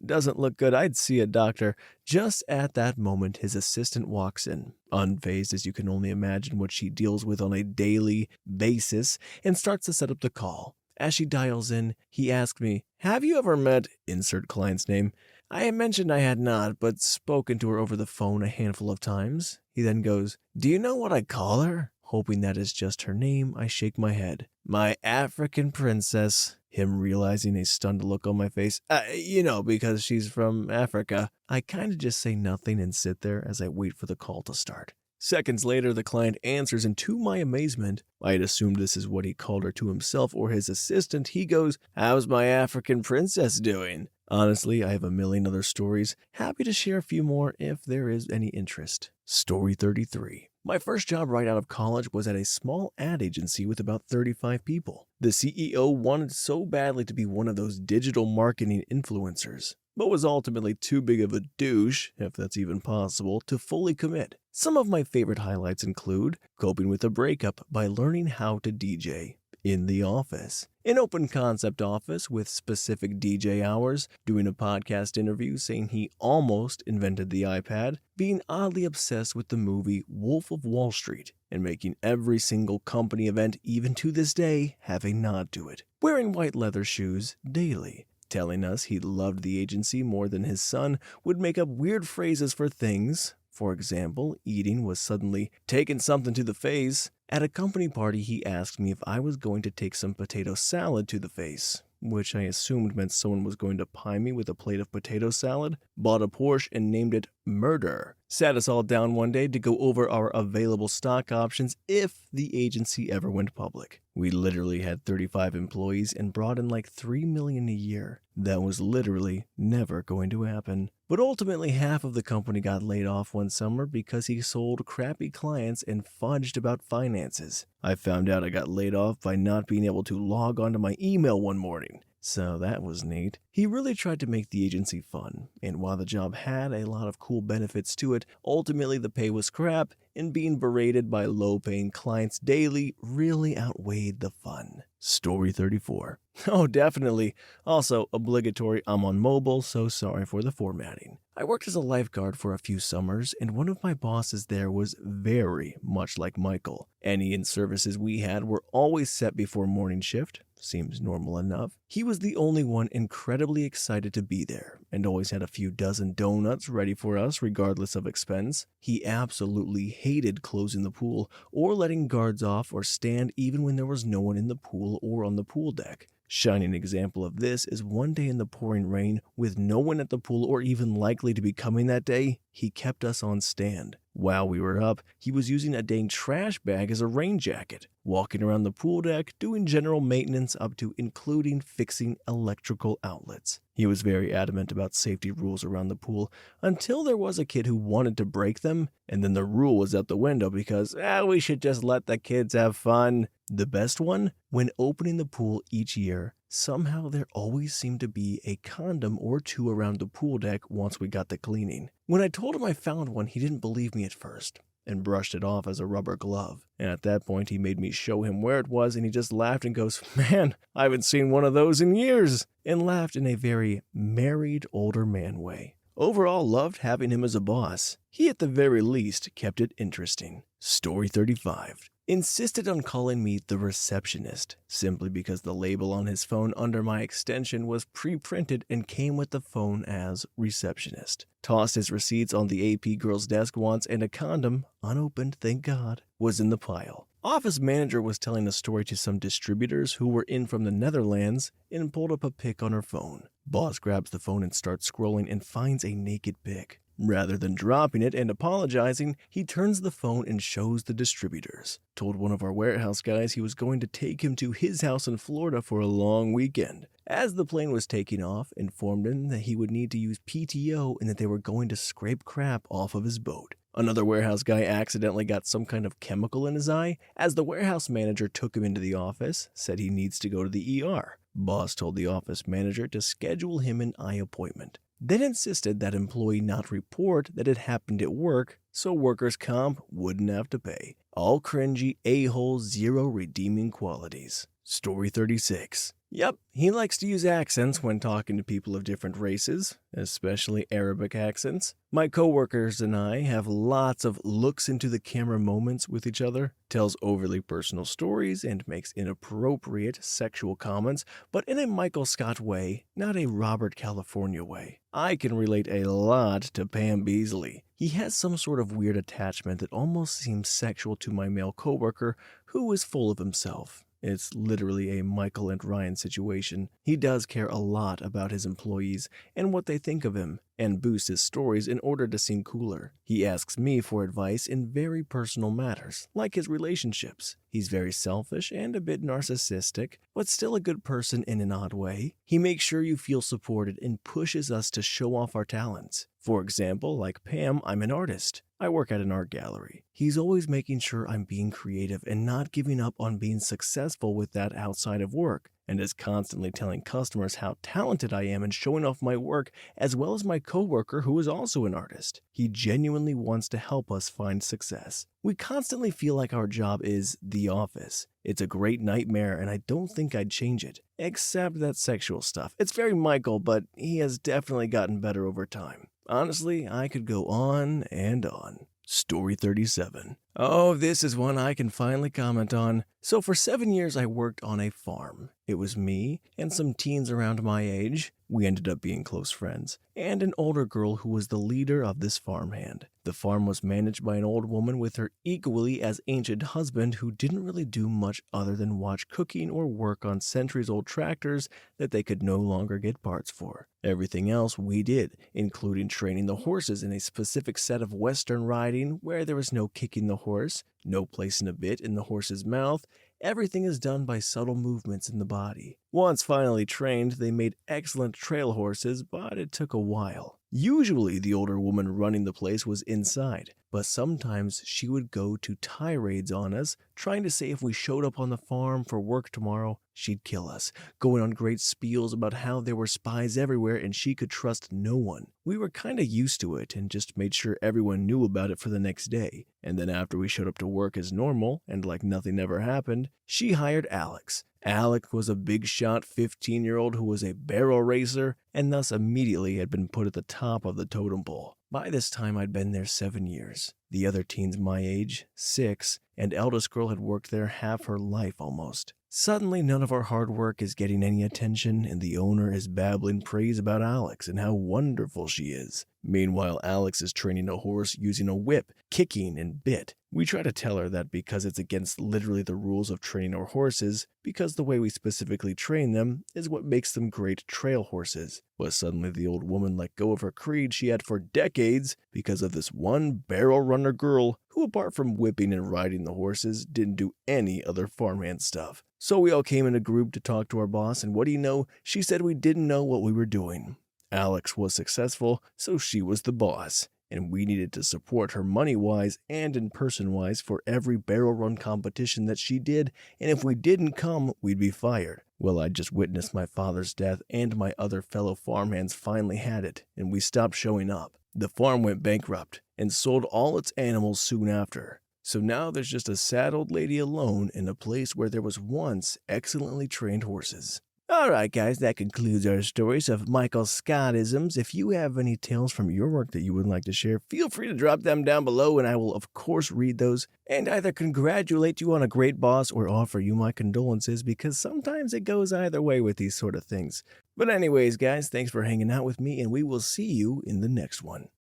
doesn't look good. I'd see a doctor." Just at that moment, his assistant walks in, unfazed as you can only imagine what she deals with on a daily basis, and starts to set up the call. As she dials in, he asks me, "Have you ever met," insert client's name, I had mentioned I had not, but spoken to her over the phone a handful of times. He then goes, "Do you know what I call her?" Hoping that is just her name, I shake my head. "My African princess." Him realizing a stunned look on my face. Because she's from Africa. I kinda just say nothing and sit there as I wait for the call to start. Seconds later, the client answers, and to my amazement, I had assumed this is what he called her to himself or his assistant. He goes, "How's my African princess doing?" Honestly, I have a million other stories. Happy to share a few more if there is any interest. Story 33. My first job right out of college was at a small ad agency with about 35 people. The CEO wanted so badly to be one of those digital marketing influencers, but was ultimately too big of a douche, if that's even possible, to fully commit. Some of my favorite highlights include coping with a breakup by learning how to DJ in the office, an open concept office with specific DJ hours, doing a podcast interview saying he almost invented the iPad, being oddly obsessed with the movie Wolf of Wall Street, and making every single company event, even to this day, have a nod to it, wearing white leather shoes daily, telling us he loved the agency more than his son, would make up weird phrases for things. For example, eating was suddenly taking something to the face. At a company party, he asked me if I was going to take some potato salad to the face, which I assumed meant someone was going to pie me with a plate of potato salad. Bought a Porsche and named it Murder. Sat us all down one day to go over our available stock options if the agency ever went public. We literally had 35 employees and brought in like $3 million a year. That was literally never going to happen. But ultimately, half of the company got laid off one summer because he sold crappy clients and fudged about finances. I found out I got laid off by not being able to log onto my email one morning. So that was neat. He really tried to make the agency fun, and while the job had a lot of cool benefits to it, ultimately the pay was crap, and being berated by low-paying clients daily really outweighed the fun. Story 34. Oh, definitely. Also, obligatory, I'm on mobile, so sorry for the formatting. I worked as a lifeguard for a few summers, and one of my bosses there was very much like Michael. Any in-services we had were always set before morning shift. Seems normal enough. He was the only one incredibly excited to be there, and always had a few dozen donuts ready for us regardless of expense. He absolutely hated closing the pool, or letting guards off or stand even when there was no one in the pool or on the pool deck. Shining example of this is one day in the pouring rain, with no one at the pool or even likely to be coming that day, he kept us on stand. While we were up, he was using a dang trash bag as a rain jacket, walking around the pool deck, doing general maintenance up to including fixing electrical outlets. He was very adamant about safety rules around the pool until there was a kid who wanted to break them, and then the rule was out the window because, we should just let the kids have fun. The best one? When opening the pool each year, somehow there always seemed to be a condom or two around the pool deck once we got to cleaning. When I told him I found one, he didn't believe me at first and brushed it off as a rubber glove. And at that point, he made me show him where it was, and he just laughed and goes, "Man, I haven't seen one of those in years," and laughed in a very married older man way. Overall, loved having him as a boss. He at the very least kept it interesting. Story 35. Insisted on calling me the receptionist, simply because the label on his phone under my extension was pre-printed and came with the phone as receptionist. Tossed his receipts on the AP girl's desk once, and a condom, unopened thank God, was in the pile. Office manager was telling a story to some distributors who were in from the Netherlands and pulled up a pic on her phone. Boss grabs the phone and starts scrolling and finds a naked pic. Rather than dropping it and apologizing, he turns the phone and shows the distributors. Told one of our warehouse guys he was going to take him to his house in Florida for a long weekend. As the plane was taking off, informed him that he would need to use PTO and that they were going to scrape crap off of his boat. Another warehouse guy accidentally got some kind of chemical in his eye. As the warehouse manager took him into the office, said he needs to go to the ER. Boss told the office manager to schedule him an eye appointment. Then insisted that employee not report that it happened at work, so workers' comp wouldn't have to pay. All cringy, a-hole, zero redeeming qualities. Story 36. Yep, he likes to use accents when talking to people of different races, especially Arabic accents. My coworkers and I have lots of looks into the camera moments with each other, tells overly personal stories, and makes inappropriate sexual comments, but in a Michael Scott way, not a Robert California way. I can relate a lot to Pam Beasley. He has some sort of weird attachment that almost seems sexual to my male coworker, who is full of himself. It's literally a Michael and Ryan situation. He does care a lot about his employees and what they think of him, and boosts his stories in order to seem cooler. He asks me for advice in very personal matters, like his relationships. He's very selfish and a bit narcissistic, but still a good person in an odd way. He makes sure you feel supported and pushes us to show off our talents. For example, like Pam, I'm an artist. I work at an art gallery. He's always making sure I'm being creative and not giving up on being successful with that outside of work, and is constantly telling customers how talented I am and showing off my work, as well as my coworker who is also an artist. He genuinely wants to help us find success. We constantly feel like our job is the office. It's a great nightmare and I don't think I'd change it, except that sexual stuff. It's very Michael, but he has definitely gotten better over time. Honestly, I could go on and on. Story 37. Oh, this is one I can finally comment on. So for 7 years I worked on a farm. It was me and some teens around my age. We ended up being close friends, and an older girl who was the leader of this farmhand. The farm was managed by an old woman with her equally as ancient husband who didn't really do much other than watch cooking or work on centuries-old tractors that they could no longer get parts for. Everything else we did, including training the horses in a specific set of Western riding where there was no kicking the horse, no placing a bit in the horse's mouth. Everything is done by subtle movements in the body. Once finally trained, they made excellent trail horses, but it took a while. Usually the older woman running the place was inside, but sometimes she would go to tirades on us, trying to say if we showed up on the farm for work tomorrow, she'd kill us, going on great spiels about how there were spies everywhere and she could trust no one. We were kinda used to it and just made sure everyone knew about it for the next day. And then after we showed up to work as normal, and like nothing ever happened, she hired Alex. Alex was a big shot 15-year-old who was a barrel racer and thus immediately had been put at the top of the totem pole. By this time I'd been there 7 years. The other teens my age, 6, and eldest girl had worked there half her life almost. Suddenly none of our hard work is getting any attention and the owner is babbling praise about Alex and how wonderful she is. Meanwhile, Alex is training a horse using a whip, kicking and bit. We try to tell her that because it's against literally the rules of training our horses, because the way we specifically train them is what makes them great trail horses. But suddenly the old woman let go of her creed she had for decades because of this one barrel runner girl who, apart from whipping and riding the horses, didn't do any other farmhand stuff. So we all came in a group to talk to our boss, and what do you know? She said we didn't know what we were doing. Alex was successful, so she was the boss, and we needed to support her money-wise and in person-wise for every barrel run competition that she did, and if we didn't come, we'd be fired. Well, I just witnessed my father's death, and my other fellow farmhands finally had it, and we stopped showing up. The farm went bankrupt, and sold all its animals soon after. So now there's just a sad old lady alone in a place where there was once excellently trained horses. Alright guys, that concludes our stories of Michael Scottisms. If you have any tales from your work that you would like to share, feel free to drop them down below and I will of course read those and either congratulate you on a great boss or offer you my condolences because sometimes it goes either way with these sort of things. But anyways guys, thanks for hanging out with me and we will see you in the next one.